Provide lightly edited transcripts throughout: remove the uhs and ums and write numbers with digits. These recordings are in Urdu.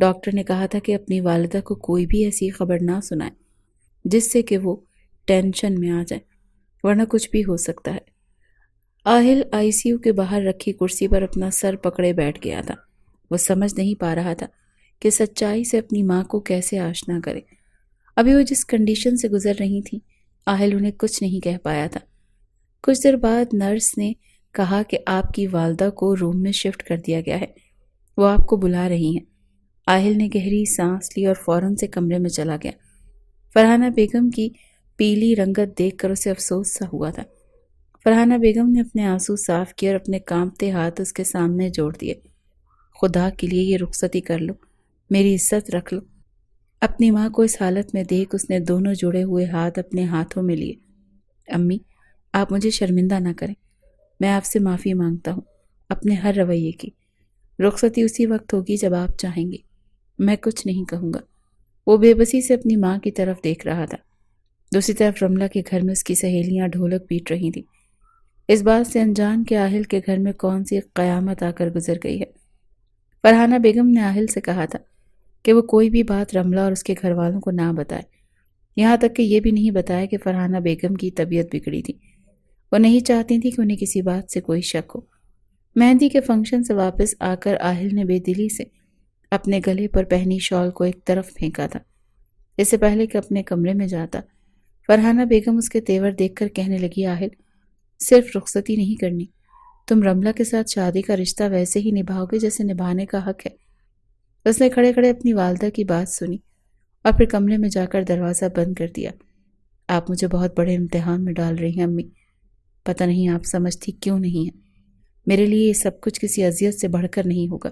ڈاکٹر نے کہا تھا کہ اپنی والدہ کو کوئی بھی ایسی خبر نہ سنائے جس سے کہ وہ ٹینشن میں آ جائے، ورنہ کچھ بھی ہو سکتا ہے۔ آہل آئی سی یو کے باہر رکھی کرسی پر اپنا سر پکڑے بیٹھ گیا تھا۔ وہ سمجھ نہیں پا رہا تھا کہ سچائی سے اپنی ماں کو کیسے آشنا کرے۔ ابھی وہ جس کنڈیشن سے گزر رہی تھی، آہل انہیں کچھ نہیں کہہ پایا تھا۔ کچھ دیر بعد نرس نے کہا کہ آپ کی والدہ کو روم میں شفٹ کر دیا گیا ہے، وہ آپ کو بلا رہی ہیں۔ آہل نے گہری سانس لی اور فوراً سے کمرے میں چلا گیا۔ فرحانہ بیگم کی پیلی رنگت دیکھ کر اسے افسوس سا ہوا تھا۔ فرحانہ بیگم نے اپنے آنسو صاف کیے اور اپنے کانپتے ہاتھ اس کے سامنے جوڑ دیے۔ خدا کے لیے یہ رخصتی کر لو، میری عزت رکھ لو۔ اپنی ماں کو اس حالت میں دیکھ اس نے دونوں جڑے ہوئے ہاتھ اپنے ہاتھوں میں لیے۔ امی، آپ مجھے شرمندہ نہ کریں، میں آپ سے معافی مانگتا ہوں اپنے ہر رویے کی۔ رخصتی اسی وقت ہوگی جب آپ چاہیں گے، میں کچھ نہیں کہوں گا۔ وہ بے بسی سے اپنی ماں کی طرف دیکھ رہا تھا۔ دوسری طرف رملہ کے گھر میں اس کی سہیلیاں ڈھولک پیٹ رہی تھیں، اس بات سے انجان کہ آہل کے گھر میں کون سی قیامت آ کر گزر گئی ہے۔ فرحانہ بیگم نے آہل سے کہا تھا کہ وہ کوئی بھی بات رملہ اور اس کے گھر والوں کو نہ بتائے، یہاں تک کہ یہ بھی نہیں بتایا کہ فرحانہ بیگم کی طبیعت بگڑی تھی۔ وہ نہیں چاہتی تھی کہ انہیں کسی بات سے کوئی شک ہو۔ مہندی کے فنکشن سے واپس آ کر آہل نے بے دلی سے اپنے گلے پر پہنی شال کو ایک طرف پھینکا تھا۔ اس سے پہلے کہ اپنے کمرے میں جاتا، فرحانہ بیگم اس کے تیور دیکھ کر کہنے لگی، آہل، صرف رخصتی نہیں کرنی، تم رملہ کے ساتھ شادی کا رشتہ ویسے ہی نبھاؤ گے جیسے نبھانے کا حق ہے۔ اس نے کھڑے کھڑے اپنی والدہ کی بات سنی اور پھر کمرے میں جا کر دروازہ بند کر دیا۔ آپ مجھے بہت بڑے امتحان میں ڈال رہی ہیں امی، پتہ نہیں آپ سمجھتی کیوں نہیں ہیں۔ میرے لیے یہ سب کچھ کسی اذیت سے بڑھ کر نہیں ہوگا۔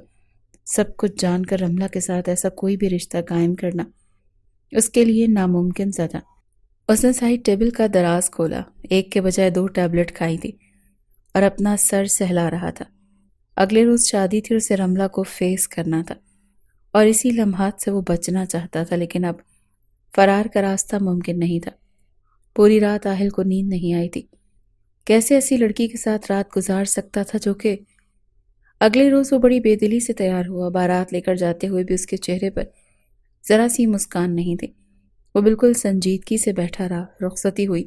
سب کچھ جان کر رملہ کے ساتھ ایسا کوئی بھی رشتہ قائم کرنا اس کے لیے ناممکن سا تھا۔ اس نے سائڈ ٹیبل کا دراز کھولا، ایک کے بجائے 2 ٹیبلٹ کھائی تھی اور اپنا سر سہلا رہا تھا۔ اگلے روز شادی تھی اور اسے رملہ کو فیس کرنا تھا اور اسی لمحات سے وہ بچنا چاہتا تھا، لیکن اب فرار کا راستہ ممکن نہیں تھا۔ پوری رات آہل کو نیند نہیں آئی تھی۔ کیسے ایسی لڑکی کے ساتھ رات گزار سکتا تھا جو کہ… اگلے روز وہ بڑی بے دلی سے تیار ہوا۔ بارات لے کر جاتے ہوئے بھی اس کے چہرے پر ذرا سی مسکان نہیں تھی۔ وہ بالکل سنجیدگی سے بیٹھا رہا۔ رخصتی ہوئی۔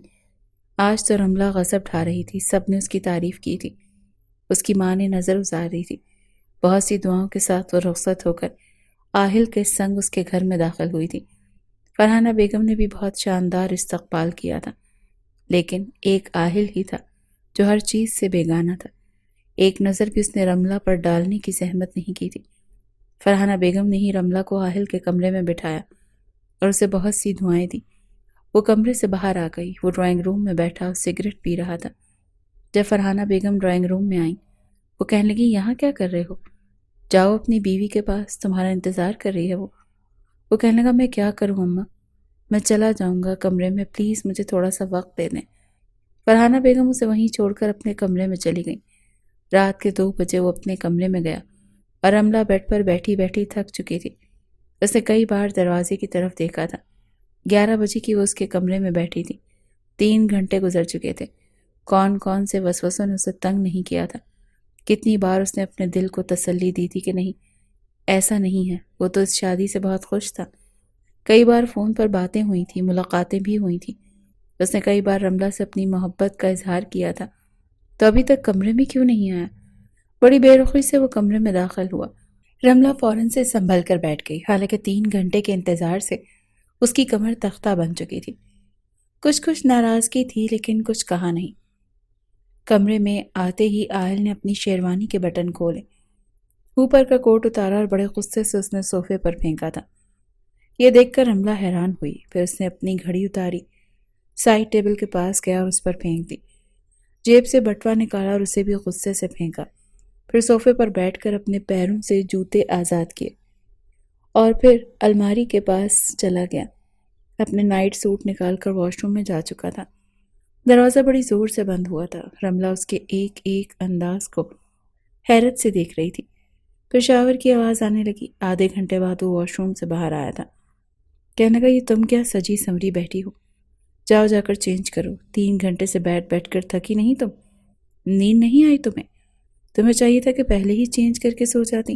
آج تو رملہ غضب ڈھا رہی تھی، سب نے اس کی تعریف کی تھی۔ اس کی ماں نے نظر ازار دی تھی۔ بہت سی دعاؤں کے ساتھ وہ رخصت ہو کر آہل کے سنگ اس کے گھر میں داخل ہوئی تھی۔ فرحانہ بیگم نے بھی بہت شاندار استقبال کیا تھا، لیکن ایک آہل ہی تھا جو ہر چیز سے بیگانہ تھا۔ ایک نظر بھی اس نے رملہ پر ڈالنے کی زحمت نہیں کی تھی۔ فرحانہ بیگم نے ہی رملہ کو آہل کے کمرے میں بٹھایا اور اسے بہت سی دعائیں دی۔ وہ کمرے سے باہر آ گئی۔ وہ ڈرائنگ روم میں بیٹھا اور سگریٹ پی رہا تھا۔ جب فرحانہ بیگم ڈرائنگ روم میں آئیں، وہ کہنے لگی، یہاں کیا کر رہے ہو؟ جاؤ اپنی بیوی کے پاس، تمہارا انتظار کر رہی ہے وہ کہنے لگا، میں کیا کروں اماں، میں چلا جاؤں گا کمرے میں، پلیز مجھے تھوڑا سا وقت دے دیں۔ فرحانہ بیگم اسے وہیں چھوڑ کر اپنے کمرے میں چلی گئیں۔ رات کے 2 بجے وہ اپنے کمرے میں گیا اور رملہ بیڈ پر بیٹھی بیٹھی تھک چکی تھی۔ اس نے کئی بار دروازے کی طرف دیکھا تھا۔ 11 بجے کی وہ اس کے کمرے میں بیٹھی تھی۔ 3 گھنٹے گزر چکے تھے۔ کون کون سے وسوسوں نے اسے تنگ نہیں کیا تھا۔ کتنی بار اس نے اپنے دل کو تسلی دی تھی کہ نہیں، ایسا نہیں ہے، وہ تو اس شادی سے بہت خوش تھا۔ کئی بار فون پر باتیں ہوئی تھیں، ملاقاتیں بھی ہوئی تھیں۔ اس نے کئی بار رملہ سے اپنی محبت کا اظہار کیا تھا، تو ابھی تک کمرے میں کیوں نہیں آیا؟ بڑی بے رخی سے وہ کمرے میں داخل ہوا۔ رملہ فوراً سے سنبھل کر بیٹھ گئی، حالانکہ 3 گھنٹے کے انتظار سے اس کی کمر تختہ بن چکی تھی۔ کچھ ناراضگی تھی، لیکن کچھ کہا نہیں۔ کمرے میں آتے ہی آہل نے اپنی شیروانی کے بٹن کھولے، اوپر کا کوٹ اتارا اور بڑے غصے سے اس نے صوفے پر پھینکا تھا۔ یہ دیکھ کر رملہ حیران ہوئی۔ پھر اس نے اپنی گھڑی اتاری، سائڈ ٹیبل کے پاس گیا اور اس پر پھینک دی۔ جیب سے بٹوا نکالا اور اسے بھی غصے سے پھینکا۔ پھر صوفے پر بیٹھ کر اپنے پیروں سے جوتے آزاد کیے اور پھر الماری کے پاس چلا گیا۔ اپنے نائٹ سوٹ نکال کر واش روم میں جا چکا تھا۔ دروازہ بڑی زور سے بند ہوا تھا۔ رملہ اس کے ایک ایک انداز کو حیرت سے دیکھ رہی تھی۔ پھر شاور کی آواز آنے لگی۔ آدھے گھنٹے بعد وہ واش روم سے باہر آیا تھا۔ کہنے لگا، یہ تم کیا سجی سنوری بیٹھی ہو؟ جاؤ جا کر چینج کرو۔ 3 گھنٹے سے بیٹھ کر تھکی نہیں تم؟ نیند نہیں آئی تمہیں چاہیے تھا کہ پہلے ہی چینج کر کے سو جاتی۔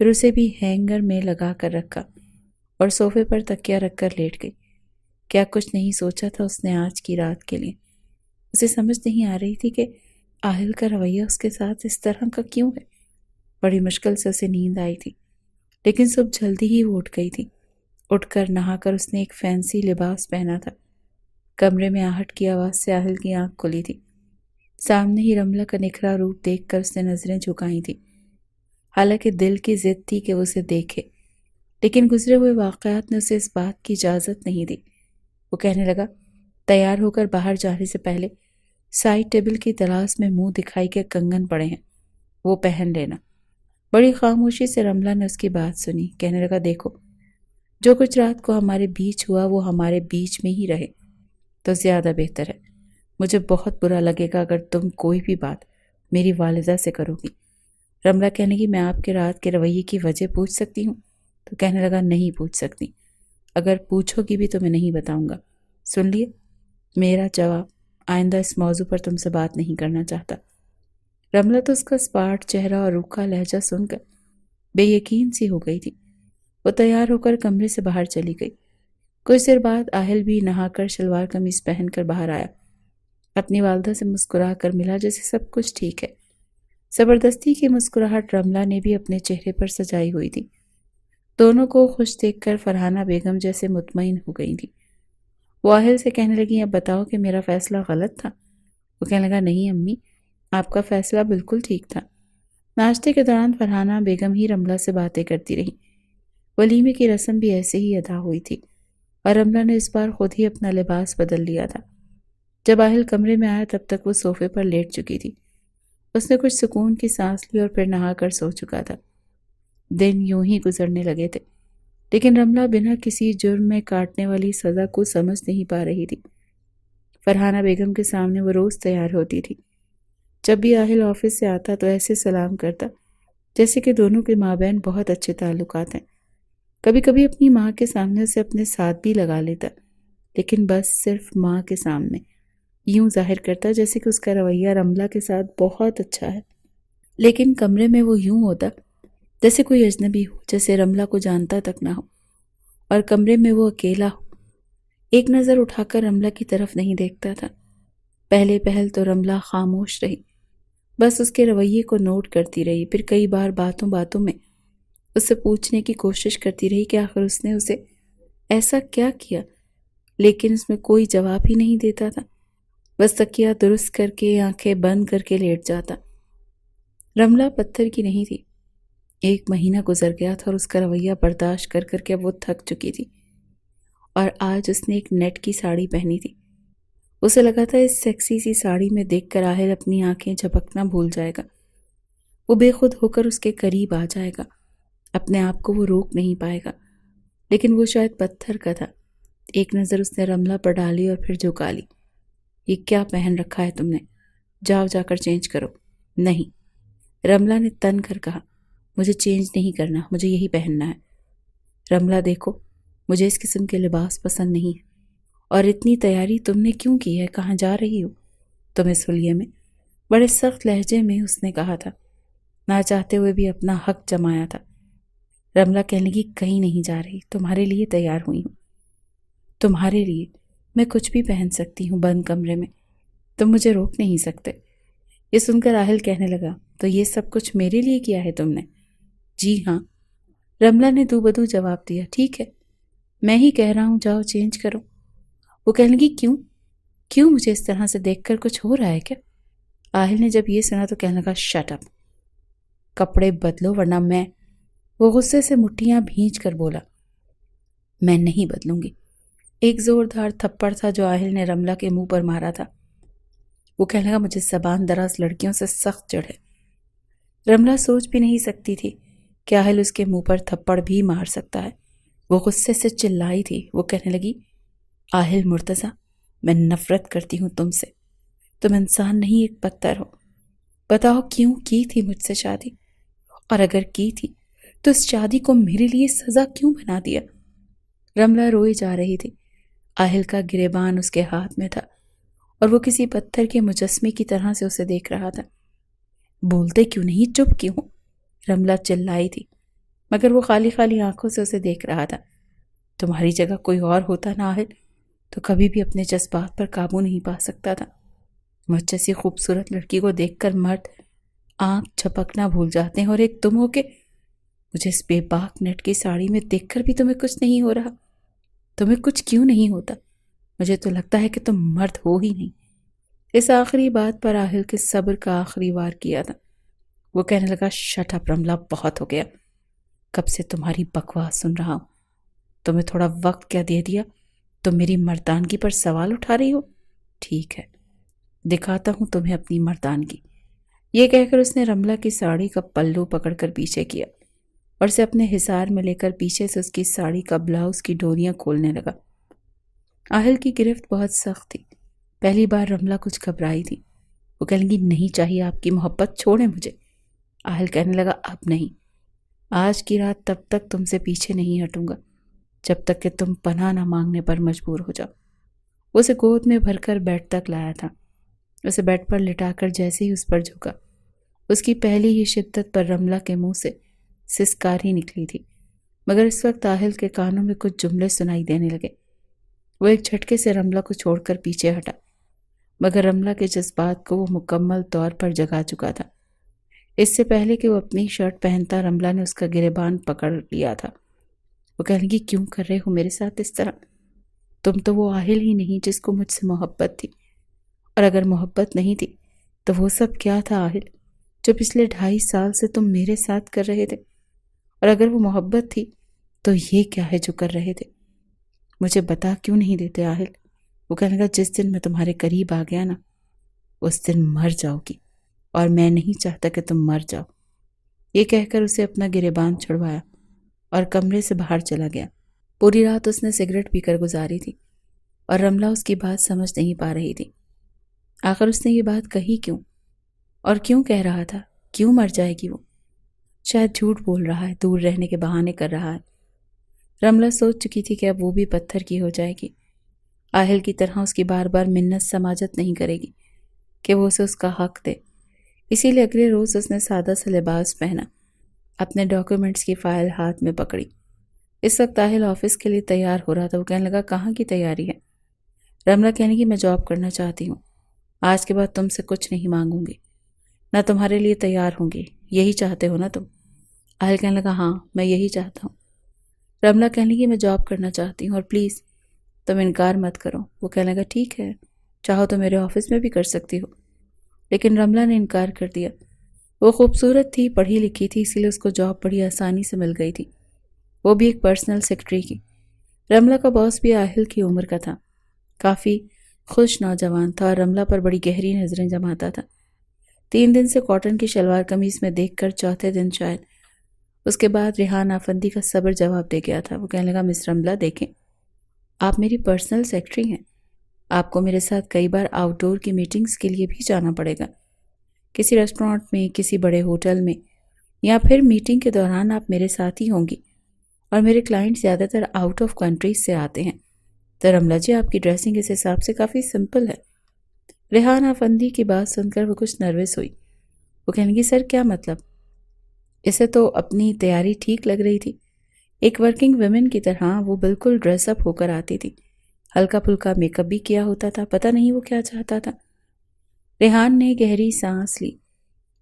پھر اسے بھی ہینگر میں لگا کر رکھا اور صوفے پر تکیہ رکھ کر لیٹ گئی۔ کیا کچھ نہیں سوچا تھا اس نے آج کی رات کے لیے؟ اسے سمجھ نہیں آ رہی تھی کہ آہل کا رویہ اس کے ساتھ اس طرح کا کیوں ہے۔ بڑی مشکل سے اسے نیند آئی تھی، لیکن صبح جلدی ہی وہ اٹھ گئی تھی۔ اٹھ کر نہا کر اس نے ایک فینسی لباس پہنا تھا۔ کمرے میں آہٹ کی آواز سے آہل کی آنکھ کھلی تھی۔ سامنے ہی رملہ کا نکھرا روپ دیکھ کر اس نے نظریں جھکائی تھی، حالانکہ دل کی ضد تھی کہ وہ اسے دیکھے، لیکن گزرے ہوئے واقعات نے اسے اس بات کی اجازت نہیں دی۔ وہ کہنے لگا، تیار ہو کر باہر جانے سے پہلے سائڈ ٹیبل کی دراز میں منہ دکھائی کے کنگن پڑے ہیں، وہ پہن لینا۔ بڑی خاموشی سے رملہ نے اس کی بات سنی۔ کہنے لگا، دیکھو، جو کچھ رات کو ہمارے بیچ ہوا وہ ہمارے بیچ میں ہی رہے تو زیادہ بہتر ہے۔ مجھے بہت برا لگے گا اگر تم کوئی بھی بات میری والدہ سے کرو گی۔ رملہ کہنے لگی، میں آپ کے رات کے رویے کی وجہ پوچھ سکتی ہوں؟ تو کہنے لگا، نہیں پوچھ سکتی، اگر پوچھو گی بھی تو میں نہیں بتاؤں گا۔ سن لیے میرا جواب، آئندہ اس موضوع پر تم سے بات نہیں کرنا چاہتا۔ رملہ تو اس کا اسپاٹ چہرہ اور روکھا لہجہ سن کر بے یقین سی ہو گئی تھی۔ وہ تیار ہو کر کمرے سے باہر چلی گئی۔ کچھ دیر بعد آہل بھی نہا کر شلوار قمیص پہن کر باہر آیا۔ اپنی والدہ سے مسکرا کر ملا جیسے سب کچھ ٹھیک ہے۔ زبردستی کی مسکراہٹ رملہ نے بھی اپنے چہرے پر سجائی ہوئی تھی۔ دونوں کو خوش دیکھ کر فرحانہ بیگم جیسے مطمئن ہو گئی تھی۔ وہ آہل سے کہنے لگی، اب بتاؤ کہ میرا فیصلہ غلط تھا؟ وہ کہنے لگا، نہیں امی، آپ کا فیصلہ بالکل ٹھیک تھا۔ ناشتے کے دوران فرحانہ بیگم ہی رملہ سے باتیں کرتی رہی۔ ولیمے کی رسم بھی ایسے ہی ادا ہوئی تھی اور رملہ نے اس بار خود ہی اپنا لباس بدل لیا تھا۔ جب آہل کمرے میں آیا تب تک وہ صوفے پر لیٹ چکی تھی۔ اس نے کچھ سکون کی سانس لی اور پھر نہا کر سو چکا تھا۔ دن یوں ہی گزرنے لگے تھے، لیکن رملہ بنا کسی جرم میں کاٹنے والی سزا کو سمجھ نہیں پا رہی تھی۔ فرحانہ بیگم کے سامنے وہ روز تیار ہوتی تھی۔ جب بھی آہل آفس سے آتا تو ایسے سلام کرتا جیسے کہ دونوں کے مابین بہت اچھے تعلقات ہیں۔ کبھی کبھی اپنی ماں کے سامنے اسے اپنے ساتھ بھی لگا لیتا، لیکن بس صرف ماں کے سامنے یوں ظاہر کرتا جیسے کہ اس کا رویہ رملہ کے ساتھ بہت اچھا ہے، لیکن کمرے میں وہ یوں ہوتا جیسے کوئی اجنبی ہو، جیسے رملہ کو جانتا تک نہ ہو، اور کمرے میں وہ اکیلا ہو۔ ایک نظر اٹھا کر رملہ کی طرف نہیں دیکھتا تھا۔ پہلے پہل تو رملہ خاموش رہی، بس اس کے رویے کو نوٹ کرتی رہی، پھر کئی بار باتوں باتوں میں اس سے پوچھنے کی کوشش کرتی رہی کہ آخر اس نے اسے ایسا کیا کیا، لیکن اس میں کوئی جواب ہی نہیں دیتا تھا۔ بس تکیہ درست کر کے آنکھیں بند کر کے لیٹ جاتا۔ رملہ پتھر کی نہیں تھی۔ 1 مہینہ گزر گیا تھا اور اس کا رویہ برداشت کر کر کے وہ تھک چکی تھی، اور آج اس نے ایک نیٹ کی ساڑی پہنی تھی۔ اسے لگا تھا اس سیکسی سی ساڑی میں دیکھ کر آہل اپنی آنکھیں جھپکنا بھول جائے گا، وہ بے خود ہو کر اس کے قریب آ جائے گا، اپنے آپ کو وہ روک نہیں پائے گا، لیکن وہ شاید پتھر کا تھا۔ ایک نظر اس نے رملہ پر ڈالی اور پھر جھکا لی۔ یہ کیا پہن رکھا ہے تم نے؟ جاؤ جا کر چینج کرو۔ نہیں، رملہ نے تن کر کہا، مجھے چینج نہیں کرنا، مجھے یہی پہننا ہے۔ رملہ دیکھو، مجھے اس قسم کے لباس پسند نہیں ہے، اور اتنی تیاری تم نے کیوں کی ہے؟ کہاں جا رہی ہو تم اس حلیے میں؟ بڑے سخت لہجے میں اس نے کہا تھا، نہ چاہتے ہوئے بھی اپنا حق جمایا تھا۔ رملہ کہنے لگی، کہیں نہیں جا رہی، تمہارے لیے تیار ہوئی ہوں، تمہارے لیے میں کچھ بھی پہن سکتی ہوں بند کمرے میں، تم مجھے روک نہیں سکتے۔ یہ سن کر آہل کہنے لگا، تو یہ سب کچھ میرے لیے کیا ہے تم نے؟ جی ہاں، رملہ نے دو بدو جواب دیا۔ ٹھیک ہے، میں ہی کہہ رہا ہوں، جاؤ چینج کرو۔ وہ کہنے لگی، کیوں مجھے اس طرح سے دیکھ کر کچھ ہو رہا ہے کیا؟ آہل نے جب یہ سنا تو کہنے لگا، شٹ اپ، کپڑے بدلو ورنہ میں۔ وہ غصے سے مٹھیاں بھینچ کر بولا، میں نہیں بدلوں گی۔ ایک زوردار تھپڑ تھا جو آہل نے رملہ کے منہ پر مارا تھا۔ وہ کہنے لگا، مجھے زبان دراز لڑکیوں سے سخت چڑھ ہے۔ رملہ سوچ بھی نہیں سکتی تھی کہ آہل اس کے منہ پر تھپڑ بھی مار سکتا ہے۔ وہ غصے سے چلائی تھی۔ وہ کہنے لگی، آہل مرتضیٰ، میں نفرت کرتی ہوں تم سے، تم انسان نہیں ایک پتھر ہو۔ بتاؤ کیوں کی تھی مجھ سے شادی، اور اگر کی تھی تو اس شادی کو میرے لیے سزا کیوں بنا دیا؟ رملہ روئی جا رہی تھی۔ آہل کا گریبان اس کے ہاتھ میں تھا اور وہ کسی پتھر کے مجسمے کی طرح سے اسے دیکھ رہا تھا۔ بولتے کیوں نہیں، چپ کیوں؟ رملہ چلائی تھی۔ مگر وہ خالی خالی آنکھوں سے اسے دیکھ رہا تھا۔ تمہاری جگہ کوئی اور ہوتا نااہل تو کبھی بھی اپنے جذبات پر قابو نہیں پا سکتا تھا۔ مجھ جیسی خوبصورت لڑکی کو دیکھ کر مرد آنکھ جھپکنا بھول جاتے ہیں، اور ایک تم ہو کہ مجھے اس بے باک نیٹ کی ساڑی میں دیکھ کر بھی تمہیں کچھ نہیں ہو رہا۔ تمہیں کچھ کیوں نہیں ہوتا؟ مجھے تو لگتا ہے کہ تم مرد ہو ہی نہیں۔ اس آخری بات پر آہل کے صبر کا آخری وار کیا تھا۔ وہ کہنے لگا، شٹ اپ رملہ، بہت ہو گیا، کب سے تمہاری بکواس سن رہا ہوں۔ تمہیں تھوڑا وقت کیا دے دیا؟ تم میری مردانگی پر سوال اٹھا رہی ہو؟ ٹھیک ہے، دکھاتا ہوں تمہیں اپنی مردانگی۔ یہ کہہ کر اس نے رملہ کی ساڑی کا پلو پکڑ کر پیچھے کیا اور اسے اپنے حصار میں لے کر پیچھے سے اس کی ساڑی کا بلاؤز کی ڈوریاں کھولنے لگا۔ آہل کی گرفت بہت سخت تھی۔ پہلی بار رملہ کچھ گھبرائی تھی۔ وہ کہنے لگی، نہیں چاہیے آپ کی محبت، چھوڑیں مجھے۔ آہل کہنے لگا، اب نہیں، آج کی رات تب تک تم سے پیچھے نہیں ہٹوں گا جب تک کہ تم پناہ نہ مانگنے پر مجبور ہو جاؤ۔ وہ اسے گود میں بھر کر بیڈ تک لایا تھا۔ اسے بیڈ پر لٹا کر جیسے ہی اس پر جھکا، اس کی پہلی ہی شدت پر رملہ کے منہ سے سسکاری نکلی تھی، مگر اس وقت آہل کے کانوں میں کچھ جملے سنائی دینے لگے۔ وہ ایک جھٹکے سے رملہ کو چھوڑ کر پیچھے ہٹا، مگر رملہ کے جذبات کو وہ مکمل طور پر جگا چکا تھا۔ اس سے پہلے کہ وہ اپنی شرٹ پہنتا، رملہ نے اس کا گریبان پکڑ لیا تھا۔ وہ کہنے لگی، کیوں کر رہے ہو میرے ساتھ اس طرح؟ تم تو وہ آہل ہی نہیں جس کو مجھ سے محبت تھی، اور اگر محبت نہیں تھی تو وہ سب کیا تھا آہل جو پچھلے 2.5 سال سے تم میرے ساتھ کر رہے تھے؟ اور اگر وہ محبت تھی تو یہ کیا ہے جو کر رہے تھے؟ مجھے بتا کیوں نہیں دیتے آہل؟ وہ کہنے لگا، جس دن میں تمہارے قریب آ گیا نا، اس دن مر جاؤ گی، اور میں نہیں چاہتا کہ تم مر جاؤ۔ یہ کہہ کر اسے اپنا گریبان چھڑوایا اور کمرے سے باہر چلا گیا۔ پوری رات اس نے سگریٹ پی کر گزاری تھی، اور رملہ اس کی بات سمجھ نہیں پا رہی تھی۔ آخر اس نے یہ بات کہی کیوں؟ اور کیوں کہہ رہا تھا؟ کیوں مر جائے گی وہ؟ شاید جھوٹ بول رہا ہے، دور رہنے کے بہانے کر رہا ہے۔ رملہ سوچ چکی تھی کہ اب وہ بھی پتھر کی ہو جائے گی، آہل کی طرح اس کی بار بار منت سماجت نہیں کرے گی کہ وہ اسے اس کا حق دے۔ اسی لیے اگلے روز اس نے سادہ سا لباس پہنا، اپنے ڈاکیومنٹس کی فائل ہاتھ میں پکڑی۔ اس وقت آہل آفس کے لیے تیار ہو رہا تھا۔ وہ کہنے لگا، کہاں کی تیاری ہے؟ رملہ کہنے کی، میں جاب کرنا چاہتی ہوں، آج کے بعد تم سے کچھ نہیں مانگوں گی، نہ تمہارے لیے تیار ہوں گی، یہی چاہتے ہو نا تم؟ آہل کہنے لگا، ہاں میں یہی چاہتا ہوں۔ رملہ کہنے لگی، میں جاب کرنا چاہتی ہوں، اور پلیز تم انکار مت کرو۔ وہ کہنے لگا، ٹھیک ہے، چاہو تو میرے آفس میں بھی کر سکتی ہو۔ لیکن رملہ نے انکار کر دیا۔ وہ خوبصورت تھی، پڑھی لکھی تھی، اسی لیے اس کو جاب بڑی آسانی سے مل گئی تھی، وہ بھی ایک پرسنل سیکرٹری کی۔ رملہ کا باس بھی آہل کی عمر کا تھا، کافی خوش نوجوان تھا، اور رملہ پر بڑی گہری نظریں جماتا تھا۔ 3 دن سے کاٹن کی شلوار قمیض میں دیکھ کر چوتھے دن شاید اس کے بعد ریحان آفندی کا صبر جواب دے گیا تھا۔ وہ کہنے لگا، مس رملہ دیکھیں، آپ میری پرسنل سیکرٹری ہیں، آپ کو میرے ساتھ کئی بار آؤٹ ڈور کی میٹنگز کے لیے بھی جانا پڑے گا، کسی ریسٹورانٹ میں، کسی بڑے ہوٹل میں، یا پھر میٹنگ کے دوران آپ میرے ساتھ ہی ہوں گی، اور میرے کلائنٹ زیادہ تر آؤٹ آف کنٹریز سے آتے ہیں، تو رملہ جی آپ کی ڈریسنگ اس حساب سے کافی سمپل ہے۔ ریحان آفندی کی بات سن کر وہ کچھ نروس ہوئی۔ وہ کہنے لگی، سر کیا مطلب؟ اسے تو اپنی تیاری ٹھیک لگ رہی تھی، ایک ورکنگ ویمن کی طرح وہ بالکل ڈریس اپ ہو کر آتی تھی، ہلکا پھلکا میک اپ بھی کیا ہوتا تھا، پتہ نہیں وہ کیا چاہتا تھا۔ ریحان نے گہری سانس لی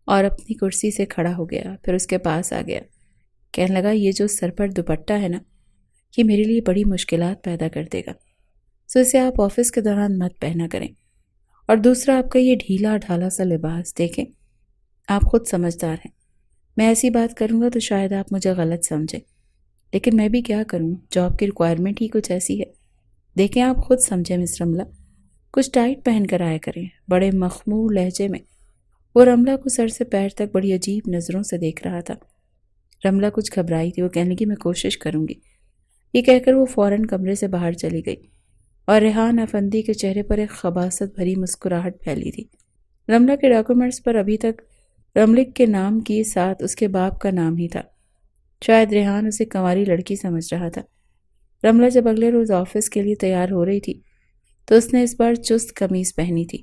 اور اپنی کرسی سے کھڑا ہو گیا، پھر اس کے پاس آ گیا، کہنے لگا، یہ جو سر پر دوپٹہ ہے نا، یہ میرے لیے بڑی مشکلات پیدا کر دے گا، سو اسے آپ آفس کے دوران مت پہنا کریں، اور دوسرا آپ کا یہ ڈھیلا ڈھالا سا لباس دیکھیں، آپ خود سمجھدار ہیں، میں ایسی بات کروں گا تو شاید آپ مجھے غلط سمجھیں، لیکن میں بھی کیا کروں، جاب کی ریکوائرمنٹ ہی کچھ ایسی ہے، دیکھیں آپ خود سمجھیں مس رملہ، کچھ ٹائٹ پہن کر آیا کریں۔ بڑے مخمور لہجے میں وہ رملہ کو سر سے پیر تک بڑی عجیب نظروں سے دیکھ رہا تھا۔ رملہ کچھ گھبرائی تھی، وہ کہنے لگی، میں کوشش کروں گی۔ یہ کہہ کر وہ فوراً کمرے سے باہر چلی گئی، اور ریحان آفندی کے چہرے پر ایک خباثت بھری مسکراہٹ پھیلی تھی۔ رملہ کے ڈاکیومنٹس پر ابھی تک رملک کے نام کے ساتھ اس کے باپ کا نام ہی تھا، شاید ریحان اسے کنواری لڑکی سمجھ رہا تھا۔ رملہ جب اگلے روز آفس کے لیے تیار ہو رہی تھی تو اس نے اس بار چست قمیض پہنی تھی،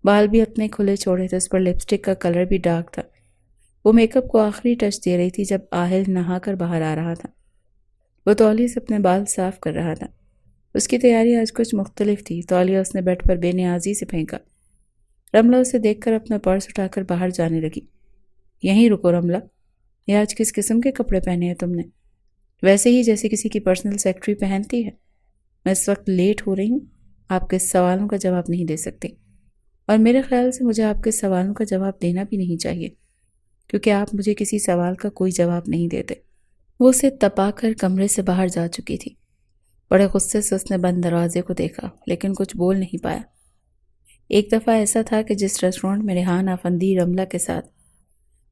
بال بھی اپنے کھلے چھوڑے تھے، اس پر لپسٹک کا کلر بھی ڈارک تھا، وہ میک اپ کو آخری ٹچ دے رہی تھی جب آہل نہا کر باہر آ رہا تھا۔ وہ تولیے سے اپنے بال صاف کر رہا تھا۔ اس کی تیاری آج کچھ مختلف تھی۔ تولیہ اس نے بیڈ پر بے نیازی سے پھینکا۔ رملہ اسے دیکھ کر اپنا پرس اٹھا کر باہر جانے لگی۔ یہیں رکو رملہ، یہ آج کس قسم کے کپڑے پہنے ہیں تم نے؟ ویسے ہی جیسے کسی کی پرسنل سیکرٹری پہنتی ہے۔ میں اس وقت لیٹ ہو رہی ہوں، آپ کے سوالوں کا جواب نہیں دے سکتی، اور میرے خیال سے مجھے آپ کے سوالوں کا جواب دینا بھی نہیں چاہیے، کیونکہ آپ مجھے کسی سوال کا کوئی جواب نہیں دیتے۔ وہ اسے تپا کر کمرے سے باہر جا چکی تھی۔ بڑے غصے سے اس نے بند دروازے کو دیکھا، لیکن کچھ بول نہیں پایا۔ ایک دفعہ ایسا تھا کہ جس ریسٹورانٹ میں ریحان افندی رملہ کے ساتھ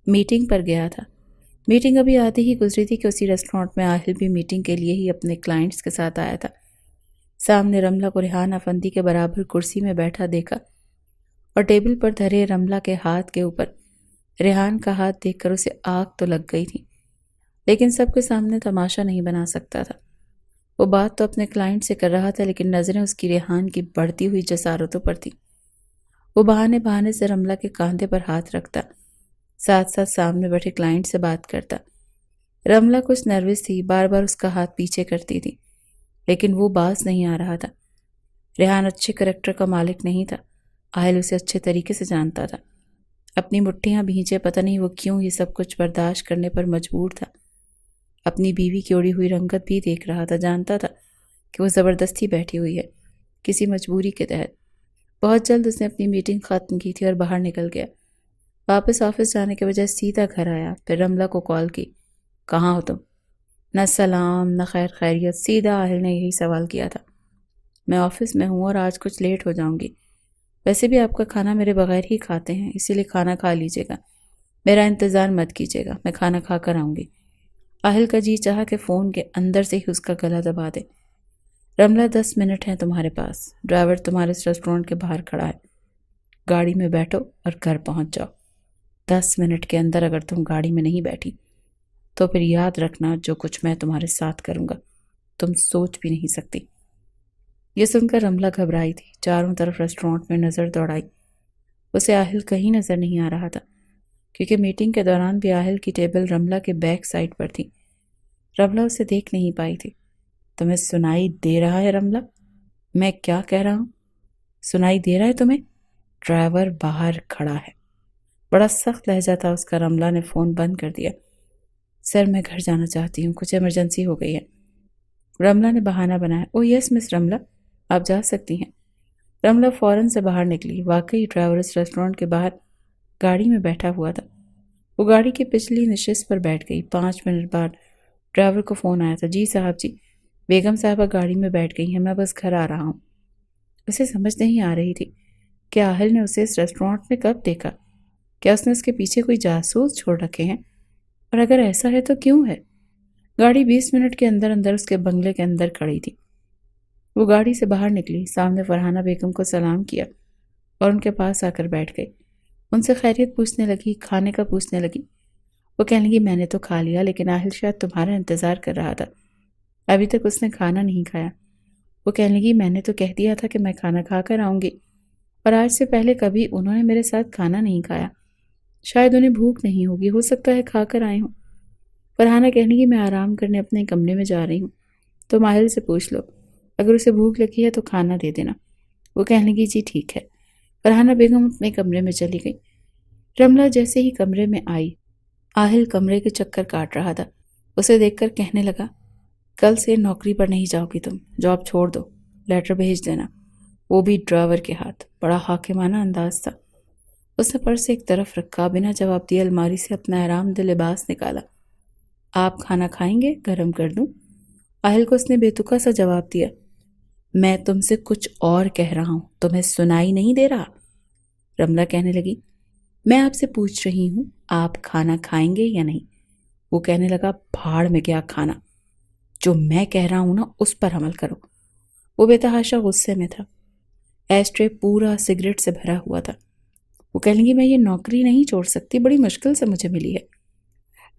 میٹنگ پر گیا تھا، میٹنگ ابھی آتی ہی گزری تھی کہ اسی ریسٹورانٹ میں آہل بھی میٹنگ کے لیے ہی اپنے کلائنٹس کے ساتھ آیا تھا۔ سامنے رملہ کو ریحان افندی کے برابر کرسی میں بیٹھا دیکھا، اور ٹیبل پر دھرے رملہ کے ہاتھ کے اوپر ریحان کا ہاتھ دیکھ کر اسے آگ تو لگ گئی تھی، لیکن سب کے سامنے تماشا نہیں بنا سکتا تھا۔ وہ بات تو اپنے کلائنٹ سے کر رہا تھا، لیکن نظریں اس کی ریحان کی بڑھتی ہوئی جسارتوں پر تھی۔ وہ بہانے سے رملہ کے کاندھے پر ہاتھ رکھتا، ساتھ ساتھ سامنے بیٹھے کلائنٹ سے بات کرتا۔ رملہ کچھ نروس تھی، بار بار اس کا ہاتھ پیچھے کرتی تھی، لیکن وہ باز نہیں آ رہا تھا۔ ریحان اچھے کریکٹر کا مالک نہیں تھا، آہل اسے اچھے طریقے سے جانتا تھا۔ اپنی مٹھیاں بھینچے پتہ نہیں وہ کیوں یہ سب کچھ برداشت کرنے پر مجبور تھا۔ اپنی بیوی کی اڑی ہوئی رنگت بھی دیکھ رہا تھا، جانتا تھا کہ وہ زبردستی بیٹھی ہوئی ہے، کسی مجبوری کے تحت۔ بہت جلد اس نے اپنی میٹنگ ختم کی تھی اور باہر نکل گیا۔ واپس آفس جانے کے بجائے سیدھا گھر آیا، پھر رملہ کو کال کی۔ کہاں ہو تم؟ نہ سلام نہ خیر خیریت، سیدھا آہل نے یہی سوال کیا تھا۔ میں آفس میں ہوں اور آج کچھ لیٹ ہو جاؤں گی۔ ویسے بھی آپ کا کھانا میرے بغیر ہی کھاتے ہیں، اسی لیے کھانا کھا لیجیے گا، میرا انتظار مت کیجیے گا، میں کھانا کھا کر آؤں گی۔ آہل کا جی چاہا کہ فون کے اندر سے ہی اس کا گلا دبا دے۔ رملہ 10 منٹ ہیں تمہارے پاس، ڈرائیور تمہارے اس ریسٹورانٹ کے باہر کھڑا ہے، گاڑی میں بیٹھو اور گھر پہنچ جاؤ۔ 10 منٹ کے اندر اگر تم گاڑی میں نہیں بیٹھی تو پھر یاد رکھنا جو کچھ میں تمہارے ساتھ کروں گا تم سوچ بھی نہیں سکتی۔ یہ سن کر رملہ گھبرائی تھی، چاروں طرف ریسٹورانٹ میں نظر دوڑائی۔ اسے آہل کہیں نظر نہیں آ رہا تھا، کیونکہ میٹنگ کے دوران بھی آہل کی ٹیبل رملہ کے بیک سائڈ پر تھی۔ رملہ اسے دیکھ نہیں پائی تھی۔ تمہیں سنائی دے رہا ہے رملہ؟ میں کیا کہہ رہا ہوں؟ سنائی دے رہا ہے تمہیں؟ ڈرائیور باہر کھڑا ہے۔ بڑا سخت لہجہ تھا اس کا۔ رملہ نے فون بند کر دیا۔ سر میں گھر جانا چاہتی ہوں، کچھ ایمرجنسی ہو گئی ہے۔ رملہ نے بہانہ بنایا۔ او یس مس رملہ، آپ جا سکتی ہیں۔ رملہ فوراً سے باہر نکلی۔ واقعی ڈرائیور اس ریسٹورانٹ کے باہر گاڑی میں بیٹھا ہوا تھا۔ وہ گاڑی کی پچھلی نشست پر بیٹھ گئی۔ 5 منٹ بعد ڈرائیور کو فون آیا تھا۔ جی صاحب جی، بیگم صاحبہ گاڑی میں بیٹھ گئی ہیں، میں بس گھر آ رہا ہوں۔ اسے سمجھ نہیں آ رہی تھی کہ آہل نے اسے اس ریسٹورانٹ میں کب دیکھا۔ کیا اس نے اس کے پیچھے کوئی جاسوس چھوڑ رکھے ہیں؟ اور اگر ایسا ہے تو کیوں ہے؟ گاڑی 20 منٹ کے اندر اندر اس کے بنگلے کے اندر کھڑی تھی۔ وہ گاڑی سے باہر نکلی، سامنے فرحانہ بیگم کو سلام کیا اور ان کے پاس آ کر بیٹھ گئی۔ ان سے خیریت پوچھنے لگی، کھانے کا پوچھنے لگی۔ وہ کہنے لگی میں نے تو کھا لیا، لیکن آہل شاید تمہارا انتظار کر رہا تھا، ابھی تک اس نے کھانا نہیں کھایا۔ وہ کہنے لگی میں نے تو کہہ دیا تھا کہ میں کھانا کھا کر آؤں گی، اور آج سے پہلے کبھی انہوں نے میرے ساتھ کھانا نہیں کھایا۔ شاید انہیں بھوک نہیں ہوگی، ہو سکتا ہے کھا کر آئے ہوں۔ فرحانہ کہنے لگی میں آرام کرنے اپنے کمرے میں جا رہی ہوں، تم آہل سے پوچھ لو، اگر اسے بھوک لگی ہے تو کھانا دے دینا۔ وہ کہنے لگی جی ٹھیک ہے۔ فرحانہ بیگم اپنے کمرے میں چلی گئی۔ رملہ جیسے ہی کمرے میں آئی، آہل کمرے کے چکر کاٹ رہا تھا۔ اسے دیکھ کر کہنے لگا کل سے نوکری پر نہیں جاؤ گی تم، جاب چھوڑ دو، لیٹر بھیج دینا، وہ بھی ڈرائیور کے ہاتھ۔ بڑا حاکمانہ انداز تھا۔ اس نے پرس ایک طرف رکھا، بنا جواب دیے الماری سے اپنا آرام دہ لباس نکالا۔ آپ کھانا کھائیں گے؟ گرم کر دوں؟ آہل کو اس نے بے تکا سا جواب دیا۔ میں تم سے کچھ اور کہہ رہا ہوں، تمہیں سنائی نہیں دے رہا؟ رملہ کہنے لگی میں آپ سے پوچھ رہی ہوں آپ کھانا کھائیں گے یا نہیں؟ وہ کہنے لگا بھاڑ میں گیا کھانا، جو میں کہہ رہا ہوں نا اس پر عمل کرو۔ وہ بے تحاشا غصے میں تھا۔ ایش ٹرے پورا سگریٹ سے بھرا ہوا تھا۔ وہ کہنے لگی میں یہ نوکری نہیں چھوڑ سکتی، بڑی مشکل سے مجھے ملی ہے۔